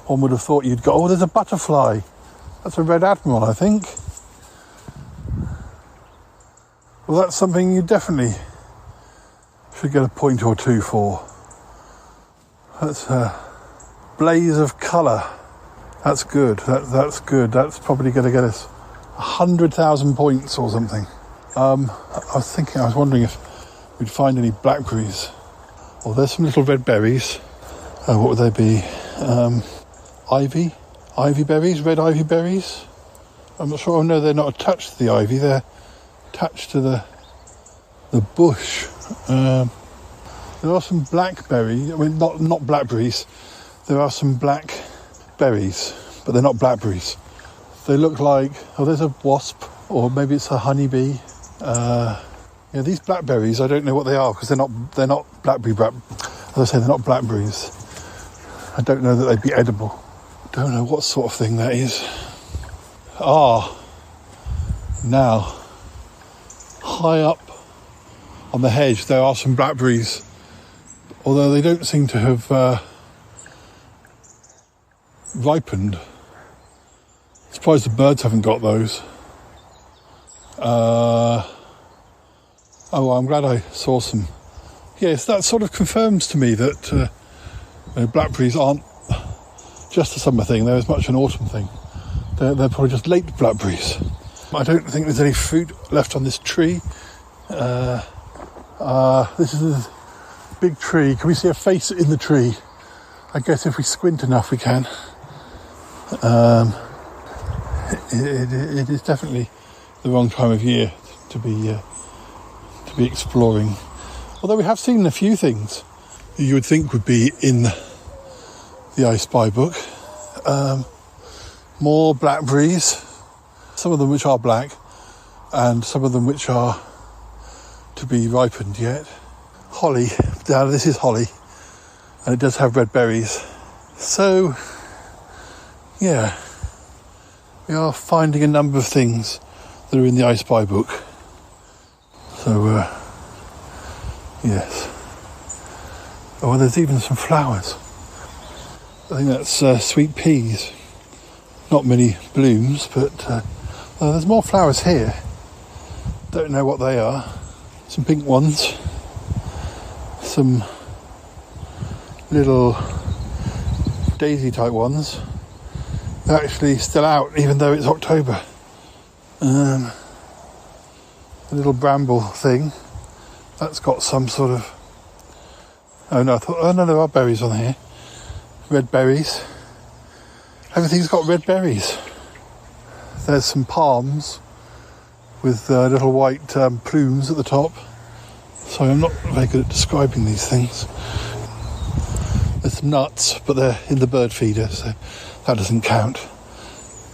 One would have thought you'd go. Oh, there's a butterfly. That's a red admiral, I think. Well, that's something you definitely should get a point or two for. That's a blaze of colour. That's good. That's good. That's probably going to get us 100,000 points or something. I was wondering if we'd find any blackberries. Well, there's some little red berries. What would they be? Ivy berries, red ivy berries. I'm not sure. Oh no, they're not attached to the ivy. They're attached to the bush. There are some blackberries. I mean, not blackberries. There are some black berries, but they're not blackberries. They look like, oh, there's a wasp, or maybe it's a honeybee. Yeah, these blackberries, I don't know what they are because they're not blackberry. As I say, they're not blackberries. I don't know that they'd be edible. Don't know what sort of thing that is. Now, high up on the hedge, there are some blackberries, although they don't seem to have ripened. I'm surprised the birds haven't got those. Oh, well, I'm glad I saw some. Yes, that sort of confirms to me that blackberries aren't just a summer thing. They're as much an autumn thing. They're probably just late blackberries. I don't think there's any fruit left on this tree. This is a big tree. Can we see a face in the tree? I guess if we squint enough we can. It is definitely the wrong time of year to be exploring. Although we have seen a few things that you would think would be in the I Spy book. More blackberries, some of them which are black, and some of them which are to be ripened yet. Holly, now this is holly, and it does have red berries. So, yeah, we are finding a number of things that are in the I Spy book. So, yes. Oh, there's even some flowers. I think that's sweet peas. Not many blooms, but there's more flowers here. Don't know what they are. Some pink ones. Some little daisy type ones. They're actually still out, even though it's October. A little bramble thing. That's got some sort of... Oh no, there are berries on here. Red berries. Everything's got red berries. There's some palms with little white plumes at the top. Sorry, I'm not very good at describing these things. There's some nuts, but they're in the bird feeder, so that doesn't count.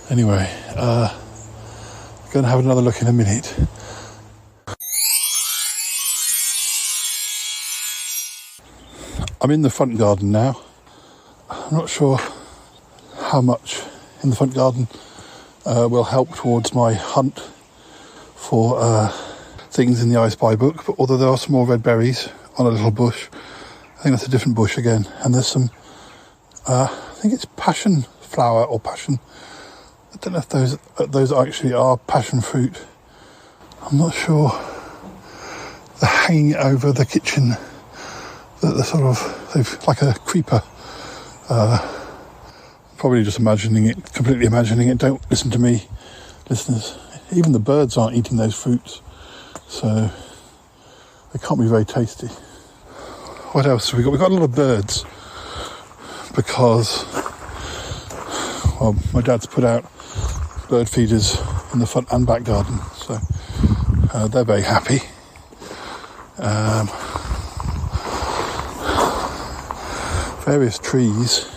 Anyway, going to have another look in a minute. I'm in the front garden now. I'm not sure how much in the front garden will help towards my hunt for things in the I Spy book, but although there are some more red berries on a little bush, I think that's a different bush again, and there's some I think it's passion flower or passion, I don't know if those actually are passion fruit. I'm not sure. They're hanging over the kitchen. They're sort of, they've like a creeper Probably just completely imagining it. Don't listen to me, listeners. Even the birds aren't eating those fruits, so they can't be very tasty. What else have we got? We've got a lot of birds because, well, my dad's put out bird feeders in the front and back garden, so they're very happy. Various trees.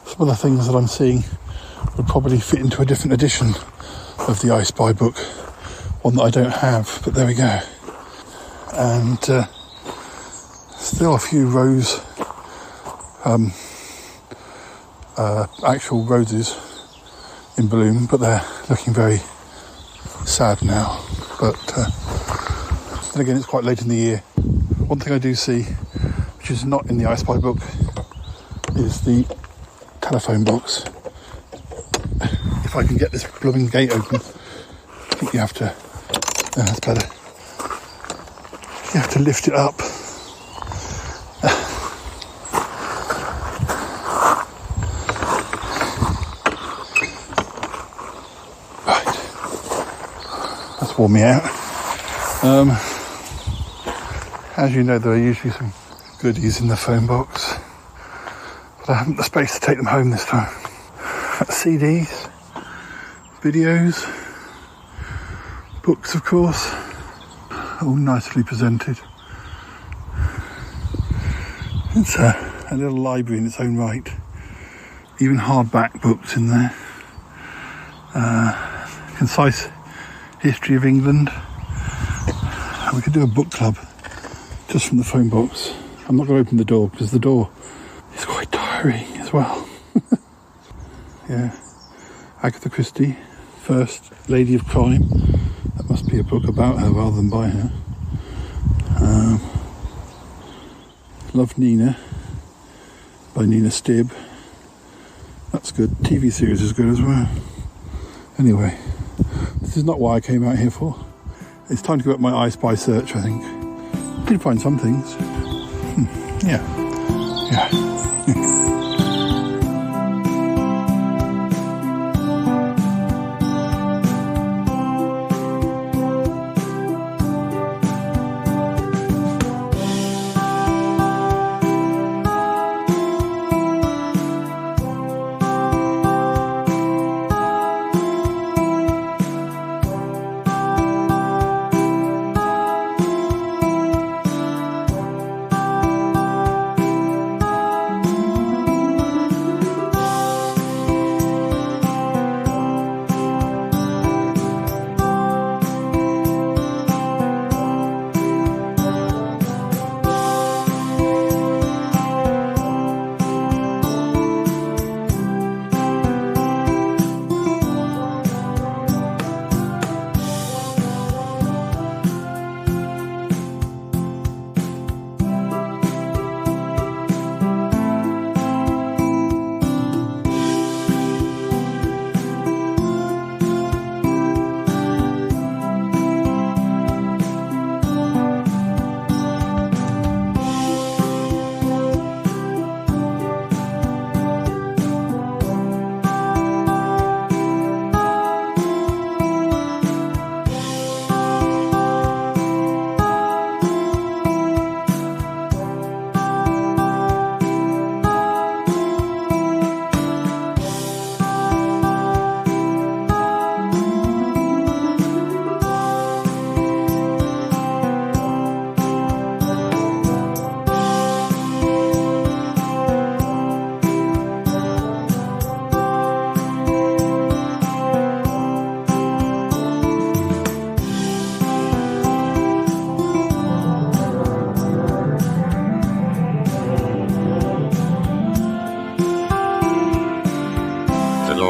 Some of the things that I'm seeing would probably fit into a different edition of the I Spy book, one that I don't have, but there we go. And still a few actual roses in bloom, but they're looking very sad now. But then again, it's quite late in the year. One thing I do see, which is not in the I Spy book, is the telephone box. If I can get this blooming gate open, I think you have to, that's better. You have to lift it up. Right. That's worn me out. As you know, there are usually some goodies in the phone box, but I haven't the space to take them home this time. CDs, videos, books of course, all nicely presented. It's a little library in its own right. Even hardback books in there. Concise history of England. And we could do a book club just from the phone box. I'm not going to open the door because the door is quite tiring as well. Yeah, Agatha Christie, First Lady of Crime. That must be a book about her rather than by her. Love Nina by Nina Stibb. That's good. TV series is good as well. Anyway, this is not what I came out here for. It's time to go up my I Spy search, I think. Did find some things. Yeah.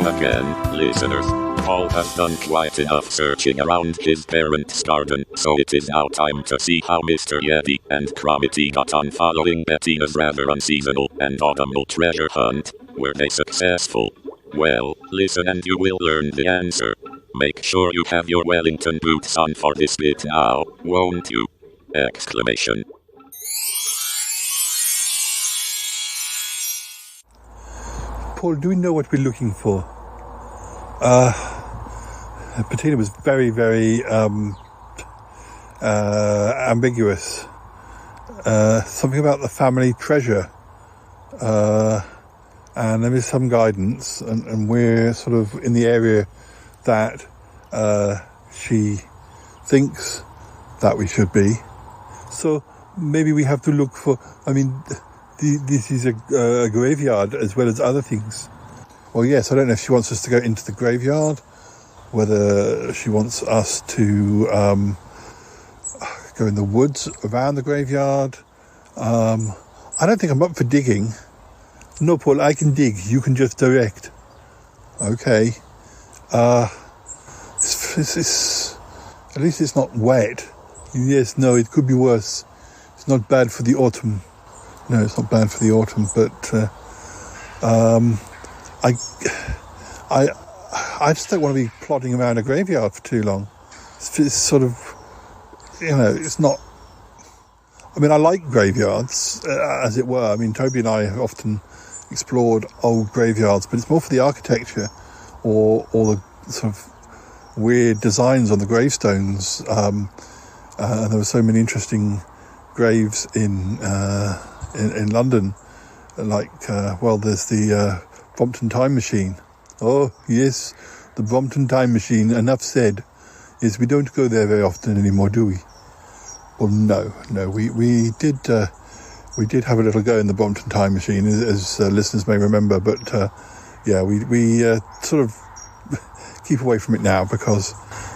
Again, listeners, Paul has done quite enough searching around his parents' garden, so it is now time to see how Mr. Yeti and Cromitty got on following Bettina's rather unseasonal and autumnal treasure hunt. Were they successful? Well, listen and you will learn the answer. Make sure you have your Wellington boots on for this bit now, won't you? Exclamation. Paul, do we know what we're looking for? Bettina was very, very ambiguous. Something about the family treasure. And there is some guidance, and we're sort of in the area that she thinks that we should be. So maybe we have to look for, I mean, this is a graveyard as well as other things. Well, yes, I don't know if she wants us to go into the graveyard, whether she wants us to go in the woods around the graveyard. I don't think I'm up for digging. No, Paul, I can dig. You can just direct. Okay. At least it's not wet. Yes, no, it could be worse. It's not bad for the autumn. No, it's not bad for the autumn, but I just don't want to be plodding around a graveyard for too long. It's sort of, it's not. I mean, I like graveyards, as it were. I mean, Toby and I have often explored old graveyards, but it's more for the architecture or the sort of weird designs on the gravestones. And there were so many interesting graves in London, like there's the Brompton Time Machine. Oh yes, the Brompton Time Machine. Enough said. Yes, we don't go there very often anymore, do we? Well, no, we did have a little go in the Brompton Time Machine, as listeners may remember, but we sort of keep away from it now because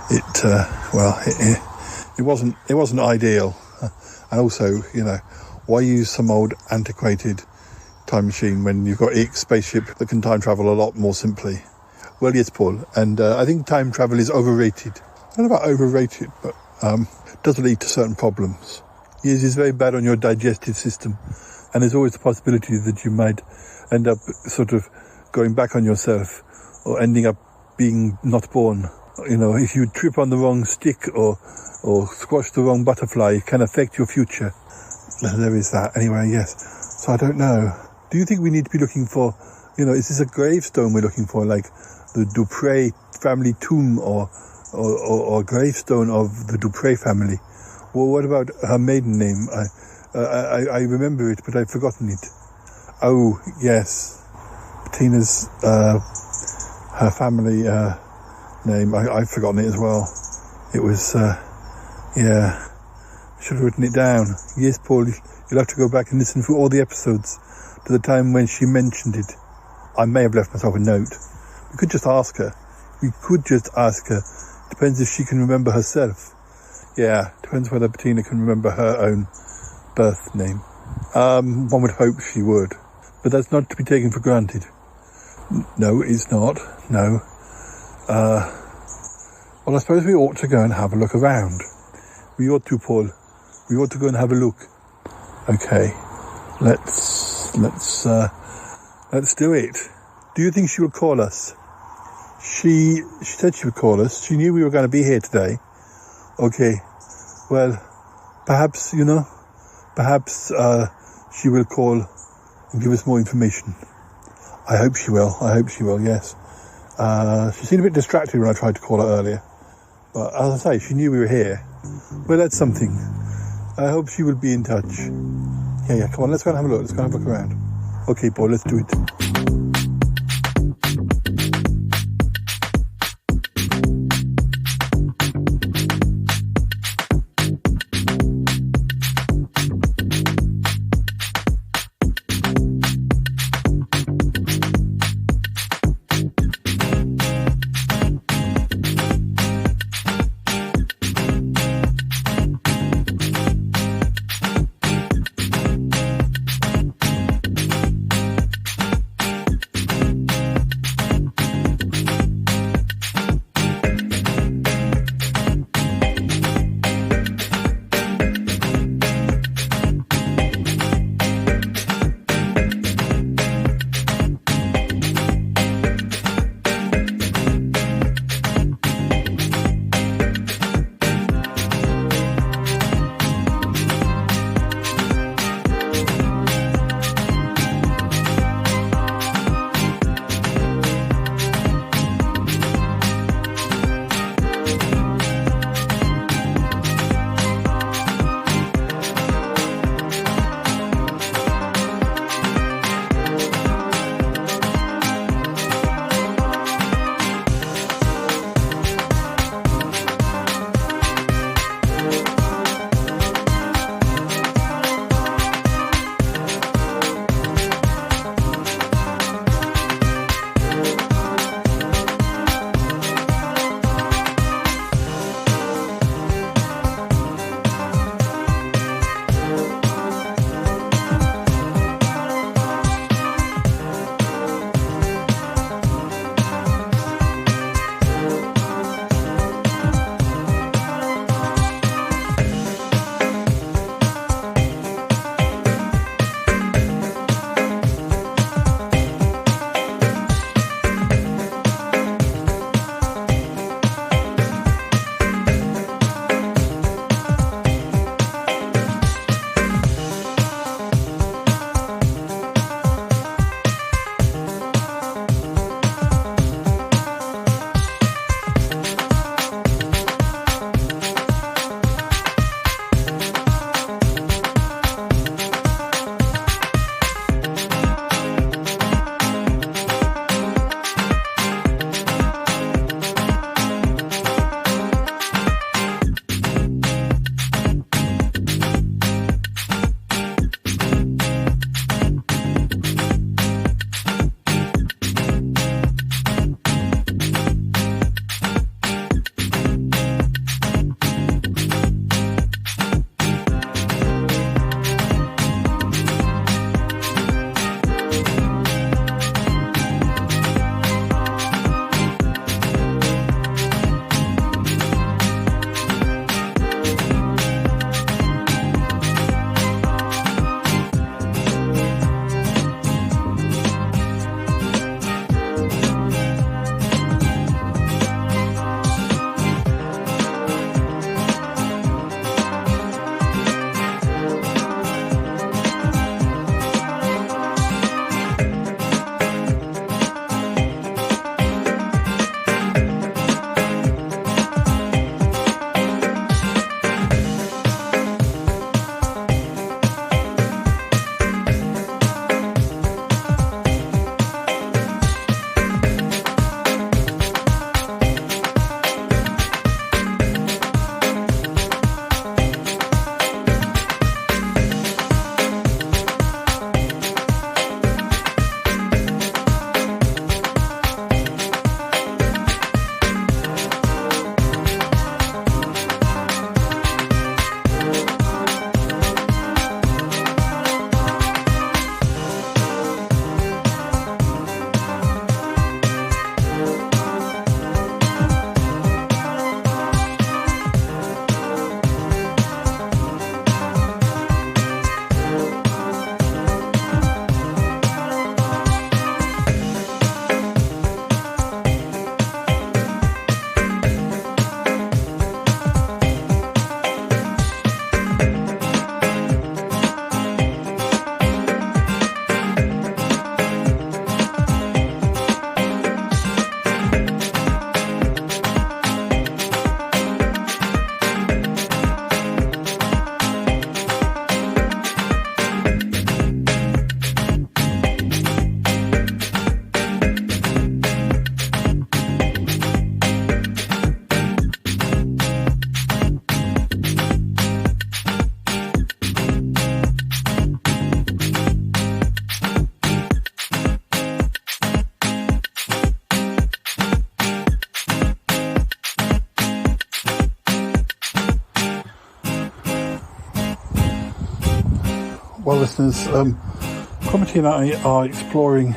it wasn't ideal, and also why use some old antiquated time machine when you've got a spaceship that can time travel a lot more simply? Well, yes, Paul, and I think time travel is overrated. I don't know about overrated, but does lead to certain problems. Yes, it's very bad on your digestive system, and there's always the possibility that you might end up sort of going back on yourself or ending up being not born. If you trip on the wrong stick or squash the wrong butterfly, it can affect your future. There is that. Anyway, yes. So I don't know. Do you think we need to be looking for, is this a gravestone we're looking for, like the Dupré family tomb or gravestone of the Dupré family? Well, what about her maiden name? I remember it, but I've forgotten it. Oh, yes. Bettina's, her family name, I've forgotten it as well. It was, should have written it down. Yes, Paul, you'll have to go back and listen through all the episodes to the time when she mentioned it. I may have left myself a note. We could just ask her. Depends if she can remember herself. Yeah, depends whether Bettina can remember her own birth name. One would hope she would, but that's not to be taken for granted. No, it's not. No. Well, I suppose we ought to go and have a look around. We ought to, Paul. We ought to go and have a look. Okay, let's do it. Do you think she will call us? She said she would call us. She knew we were going to be here today. Okay, well, perhaps she will call and give us more information. I hope she will, yes. She seemed a bit distracted when I tried to call her earlier. But as I say, she knew we were here. Well, that's something. I hope she will be in touch. Yeah, come on, let's go and have a look. Let's go and have a look around. Okay, Paul, let's do it. Well, listeners, Cromitty and I are exploring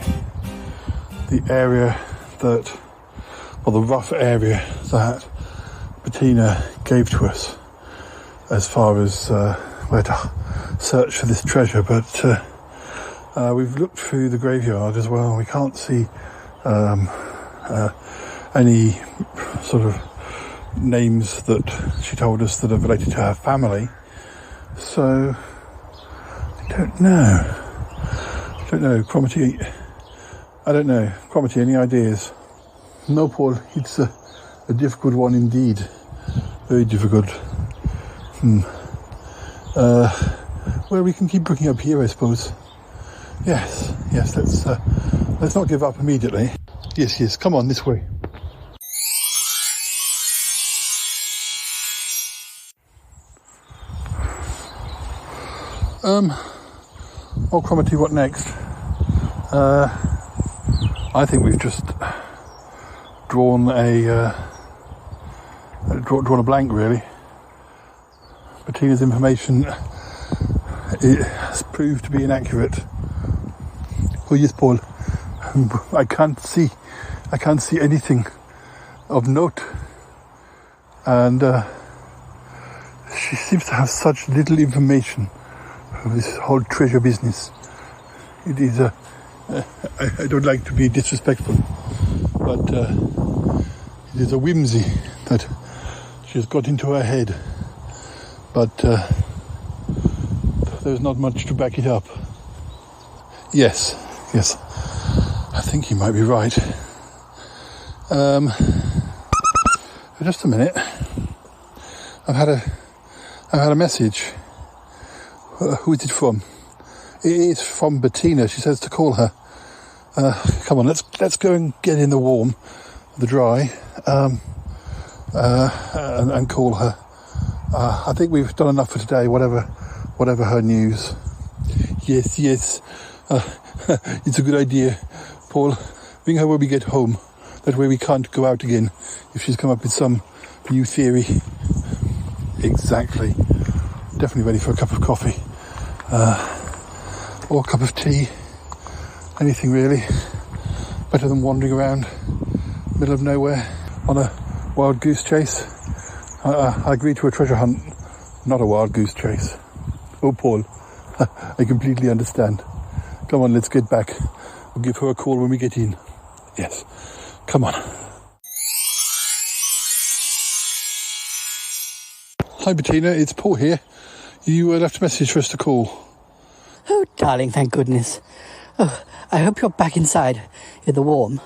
the area the rough area that Bettina gave to us as far as where to search for this treasure, but we've looked through the graveyard as well. We can't see any sort of names that she told us that are related to her family, so I don't know, Cromitty, I don't know. Cromitty, any ideas? No, Paul, it's a difficult one indeed. Very difficult. Well, we can keep looking up here, I suppose. Yes, let's not give up immediately. Yes, come on, this way. Oh, Cromitty, what next? I think we've just drawn a blank, really. Bettina's information has proved to be inaccurate. Oh yes, Paul. I can't see anything of note, and she seems to have such little information of this whole treasure business. It is I don't like to be disrespectful, but it is a whimsy that she has got into her head, but there's not much to back it up. Yes, I think you might be right. Just a minute. I've had a message. Who is it from? It's from Bettina. She says to call her. Come on, let's go and get in the warm, the dry, and call her. I think we've done enough for today. Whatever her news. Yes. It's a good idea, Paul. Ring her when we get home. That way we can't go out again if she's come up with some new theory. Exactly. Definitely ready for a cup of coffee. Or a cup of tea. Anything really. Better than wandering around middle of nowhere on a wild goose chase. I agreed to a treasure hunt, not a wild goose chase. Oh, Paul, I completely understand. Come on, let's get back. We'll give her a call when we get in. Yes, come on. Hi, Bettina, it's Paul here. You left a message for us to call. Oh, darling, thank goodness. Oh, I hope you're back inside in the warm.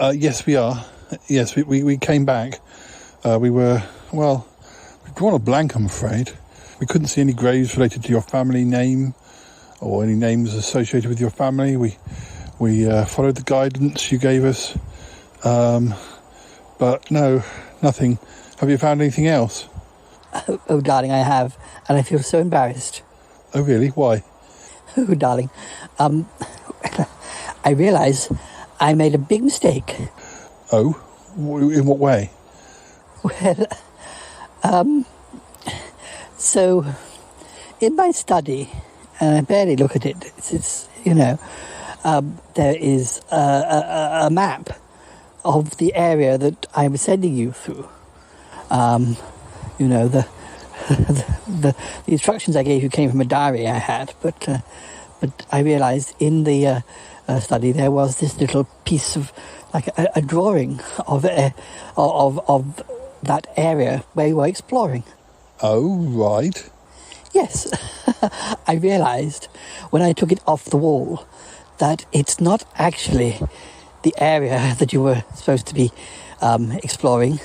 Yes, we are. Yes, we came back. We'd drawn a blank, I'm afraid. We couldn't see any graves related to your family name or any names associated with your family. We followed the guidance you gave us. But no, nothing. Have you found anything else? Oh, darling, I have. And I feel so embarrassed. Oh, really? Why? Oh, darling. I realise I made a big mistake. Oh? In what way? Well, so in my study, and I barely look at it, it's there is a map of the area that I was sending you through. The instructions I gave you came from a diary I had, but I realised in the study there was this little piece of like a drawing of that area where you were exploring. Oh, right. Yes, I realised when I took it off the wall that it's not actually the area that you were supposed to be exploring.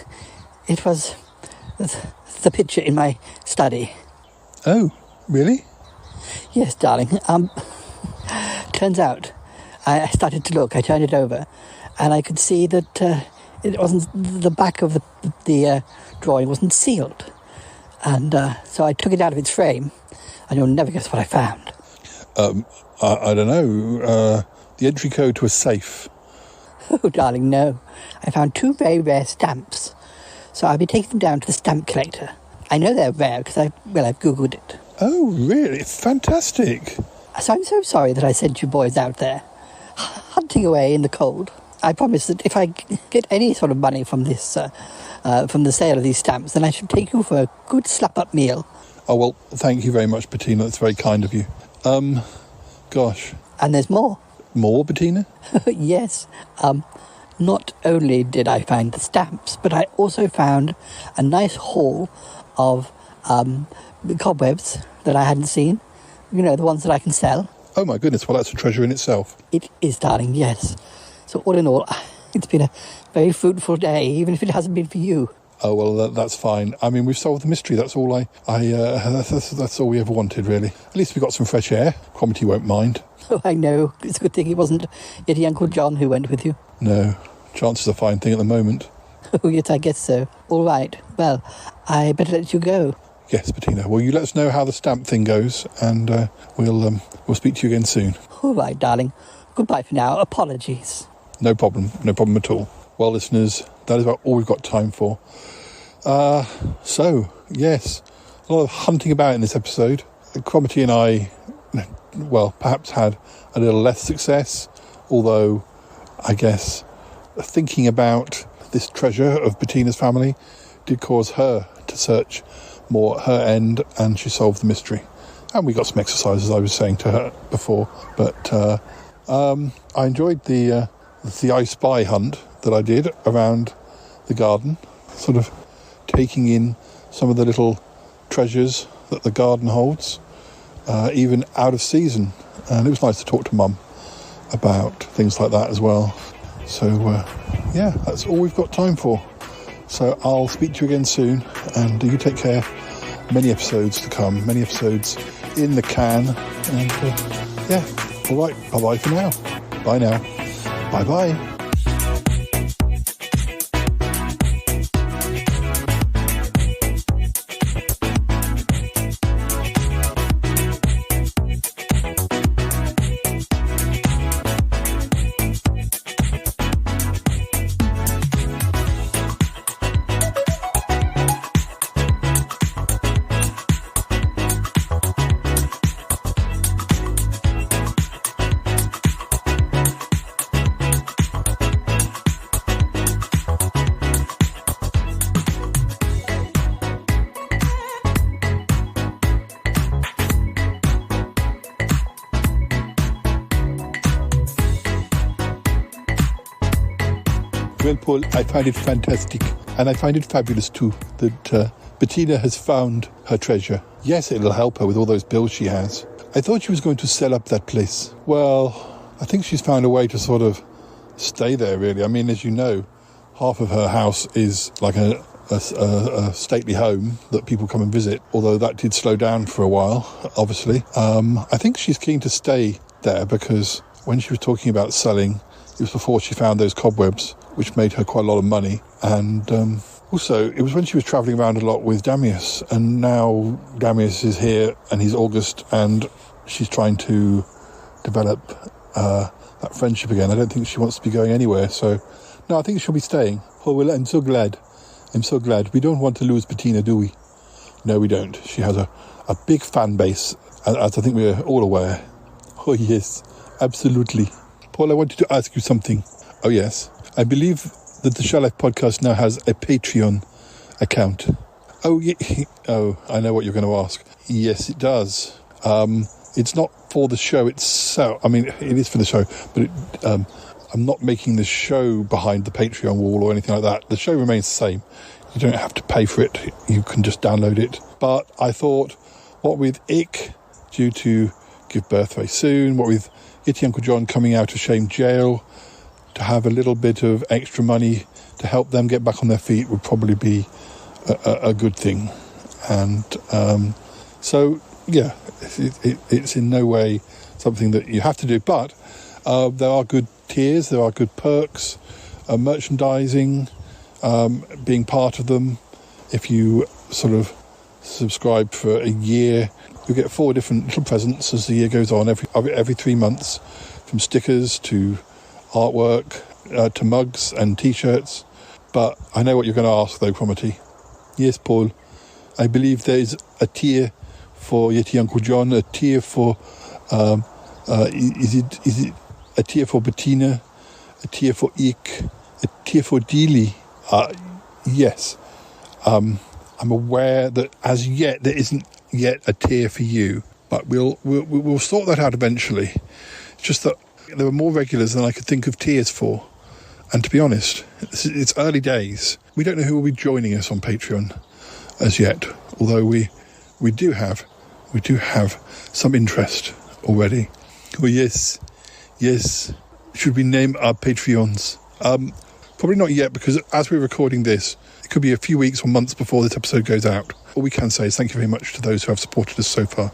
It was the picture in my study. Oh, really? Yes, darling. Turns out, I started to look. I turned it over, and I could see that it wasn't the back of the drawing wasn't sealed, and so I took it out of its frame, and you'll never guess what I found. I don't know. The entry code to a safe. Oh, darling, no. I found 2 very rare stamps, so I'll be taking them down to the stamp collector. I know they're rare because I've Googled it. Oh, really? Fantastic. So I'm so sorry that I sent you boys out there, hunting away in the cold. I promise that if I get any sort of money from this, from the sale of these stamps, then I should take you for a good slap-up meal. Oh, well, thank you very much, Bettina. That's very kind of you. Gosh. And there's more. More, Bettina? Yes. Not only did I find the stamps, but I also found a nice haul of cobwebs that I hadn't seen. You know, the ones that I can sell. Oh, my goodness. Well, that's a treasure in itself. It is, darling, yes. So all in all, it's been a very fruitful day, even if it hasn't been for you. Oh, well, that's fine. I mean, we've solved the mystery. That's all that's all we ever wanted, really. At least we got some fresh air. Cromitty won't mind. Oh, I know. It's a good thing it wasn't Yeti Uncle John who went with you. No. Chances are a fine thing at the moment. Oh, yes, I guess so. All right. Well, I better let you go. Yes, Bettina. Well, you let us know how the stamp thing goes, and we'll speak to you again soon. All right, darling. Goodbye for now. Apologies. No problem. No problem at all. Well, listeners, that is about all we've got time for. So, yes, a lot of hunting about in this episode. Cromitty and I, well, perhaps had a little less success, although I guess thinking about this treasure of Bettina's family did cause her to search more at her end, and she solved the mystery. And we got some exercise, as I was saying to her before. But I enjoyed the I Spy hunt that I did around the garden, sort of taking in some of the little treasures that the garden holds, even out of season. And it was nice to talk to Mum about things like that as well. So, yeah, that's all we've got time for. So I'll speak to you again soon, and you take care. Many episodes to come, many episodes in the can. And, yeah, all right, bye-bye for now. Bye now. Bye-bye. Well, Paul, I find it fantastic, and I find it fabulous too, that Bettina has found her treasure. Yes, it'll help her with all those bills she has. I thought she was going to sell up that place. Well, I think she's found a way to sort of stay there, really. I mean, as you know, half of her house is like a stately home that people come and visit, although that did slow down for a while, obviously. I think she's keen to stay there because when she was talking about selling, it was before she found those cobwebs, which made her quite a lot of money. And also, it was when she was travelling around a lot with Damius, and now Damius is here and he's August, and she's trying to develop that friendship again. I don't think she wants to be going anywhere, so no, I think she'll be staying. Oh, well, I'm so glad. I'm so glad. We don't want to lose Bettina, do we? No, we don't. She has a big fan base, as I think we're all aware. Oh, yes, absolutely. Paul, I wanted to ask you something. Oh, yes. I believe that the Shy Life podcast now has a Patreon account. Oh, oh, I know what you're going to ask. Yes, it does. It's not for the show itself. I mean, it is for the show, but I'm not making the show behind the Patreon wall or anything like that. The show remains the same. You don't have to pay for it. You can just download it. But I thought, what with Ick due to give birth very soon, what with Yeti Uncle John coming out of Shame Jail, to have a little bit of extra money to help them get back on their feet would probably be a good thing. And so, yeah, it's in no way something that you have to do, but there are good tiers, there are good perks, merchandising, being part of them. If you sort of subscribe for a year, you get 4 different little presents as the year goes on, every 3 months, from stickers to artwork to mugs and t-shirts. But I know what you're going to ask though, Cromitty. Yes, Paul, I believe there is a tier for Yeti Uncle John, a tier for Is it a tier for Bettina, a tier for Ik, a tier for Dealey? Yes. I'm aware that as yet there isn't yet a tier for you, but we'll sort that out eventually. It's just that there were more regulars than I could think of tiers for, and to be honest, it's early days. We don't know who will be joining us on Patreon as yet, although we do have some interest already. Well, yes. Should we name our Patreons? Probably not yet, because as we're recording this, it could be a few weeks or months before this episode goes out. All we can say is thank you very much to those who have supported us so far.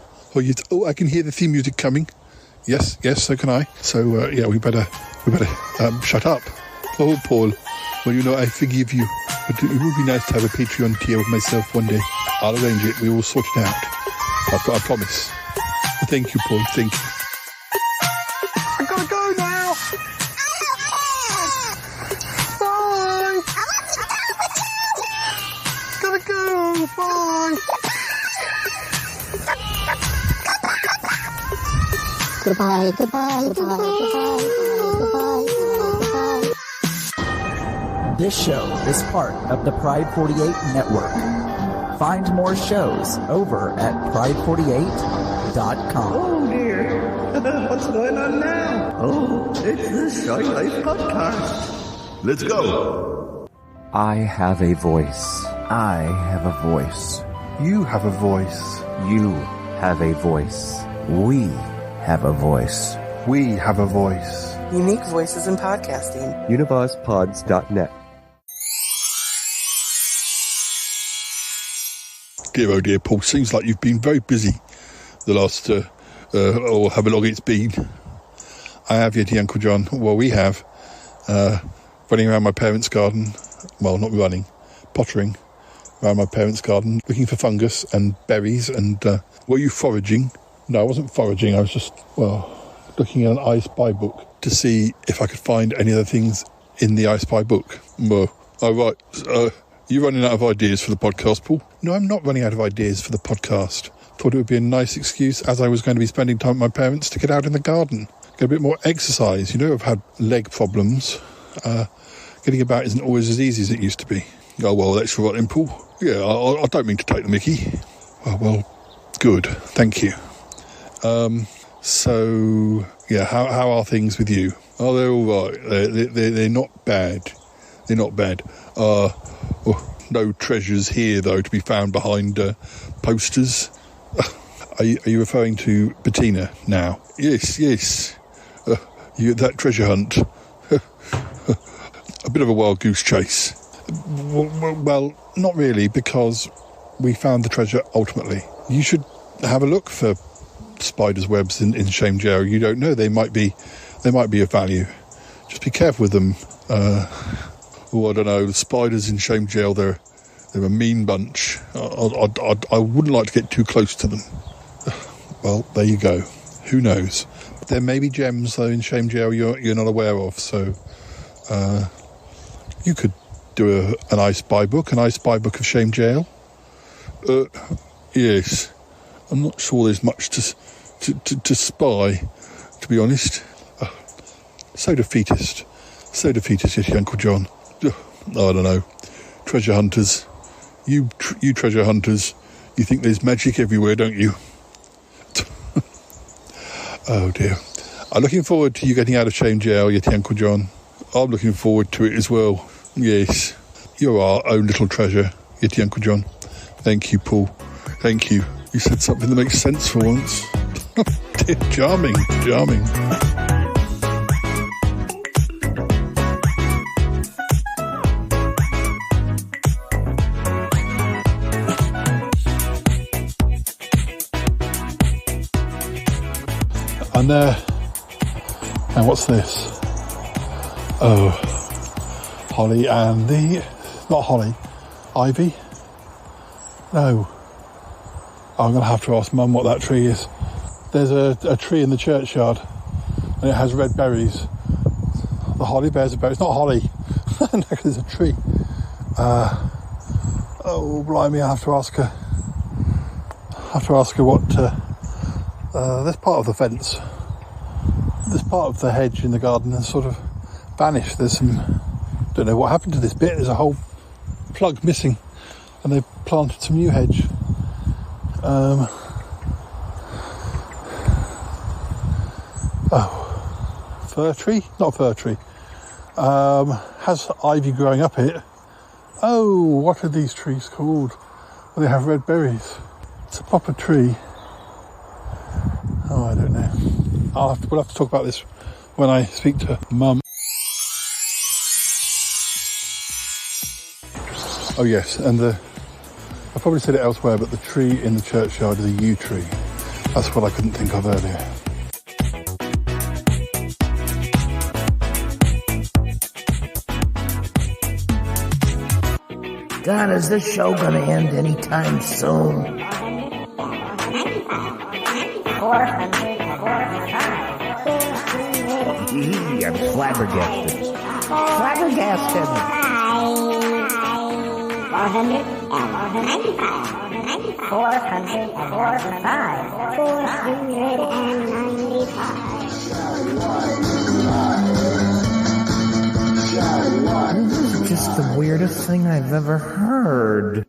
Oh, I can hear the theme music coming. Yes, so can I. So, yeah, we better shut up. Oh, Paul. Well, you know, I forgive you. But it would be nice to have a Patreon tier with myself one day. I'll arrange it. We will sort it out. I promise. Thank you, Paul. Thank you. I gotta go now. Bye. Gotta go. Bye. Goodbye. This show is part of the Pride 48 network. Find more shows over at pride48.com. Oh dear, what's going on now? Oh, it's the Shy Life Podcast. Let's go. I have a voice. I have a voice. You have a voice. You have a voice. We have a voice. We have a voice. Unique voices in podcasting. UnivazPods.net. Dear, oh dear, Paul, seems like you've been very busy the last, or however long it's been. I have, Yeti Uncle John. Well, we have, running around my parents' garden. Well, not running, pottering around my parents' garden, looking for fungus and berries. And were you foraging? No, I wasn't foraging. I was just, looking at an I Spy book to see if I could find any other things in the I Spy book. Well, all right. You running out of ideas for the podcast, Paul? No, I'm not running out of ideas for the podcast. Thought it would be a nice excuse, as I was going to be spending time with my parents, to get out in the garden. Get a bit more exercise. You know, I've had leg problems. Getting about isn't always as easy as it used to be. Oh, well, that's all right then, Paul. Yeah, I don't mean to take the mickey. Well, good. Thank you. So, yeah, how are things with you? Oh, they're all right. They're not bad. They're not bad. No treasures here, though, to be found behind posters. Are you referring to Bettina now? Yes. That treasure hunt. A bit of a wild goose chase. Well, not really, because we found the treasure ultimately. You should have a look for spiders' webs in shame jail. You don't know, they might be of value. Just be careful with them. I don't know, the spiders in shame jail, they're a mean bunch. I wouldn't like to get too close to them. Well, there you go. Who knows? But there may be gems, though, in shame jail you're not aware of, so you could do an I Spy book of shame jail. Yes. I'm not sure there's much to spy, to be honest. So defeatist, Yeti Uncle John. I don't know. Treasure hunters. You treasure hunters. You think there's magic everywhere, don't you? Oh dear. I'm looking forward to you getting out of shame jail, Yeti Uncle John. I'm looking forward to it as well. Yes. You're our own little treasure, Yeti Uncle John. Thank you, Paul. Thank you. You said something that makes sense for once. Charming. And what's this? Oh, Holly and not Holly, Ivy? No. I'm going to have to ask Mum what that tree is. There's a tree in the churchyard and it has red berries. The holly bears a berry. It's not holly. No, there's a tree. Oh, blimey, I have to ask her what This part of the fence, this part of the hedge in the garden has sort of vanished. There's some, don't know what happened to this bit. There's a whole plug missing, and they've planted some new hedge. Fir tree? Not fir tree. Has ivy growing up it. Oh, what are these trees called? Well, they have red berries. It's a proper tree. Oh, I don't know. We'll have to talk about this when I speak to Mum. Oh yes, and I probably said it elsewhere, but the tree in the churchyard is a yew tree. That's what I couldn't think of earlier. God, is this show gonna end anytime soon? I'm flabbergasted. Flabbergasted. 495. This is just the weirdest thing I've ever heard.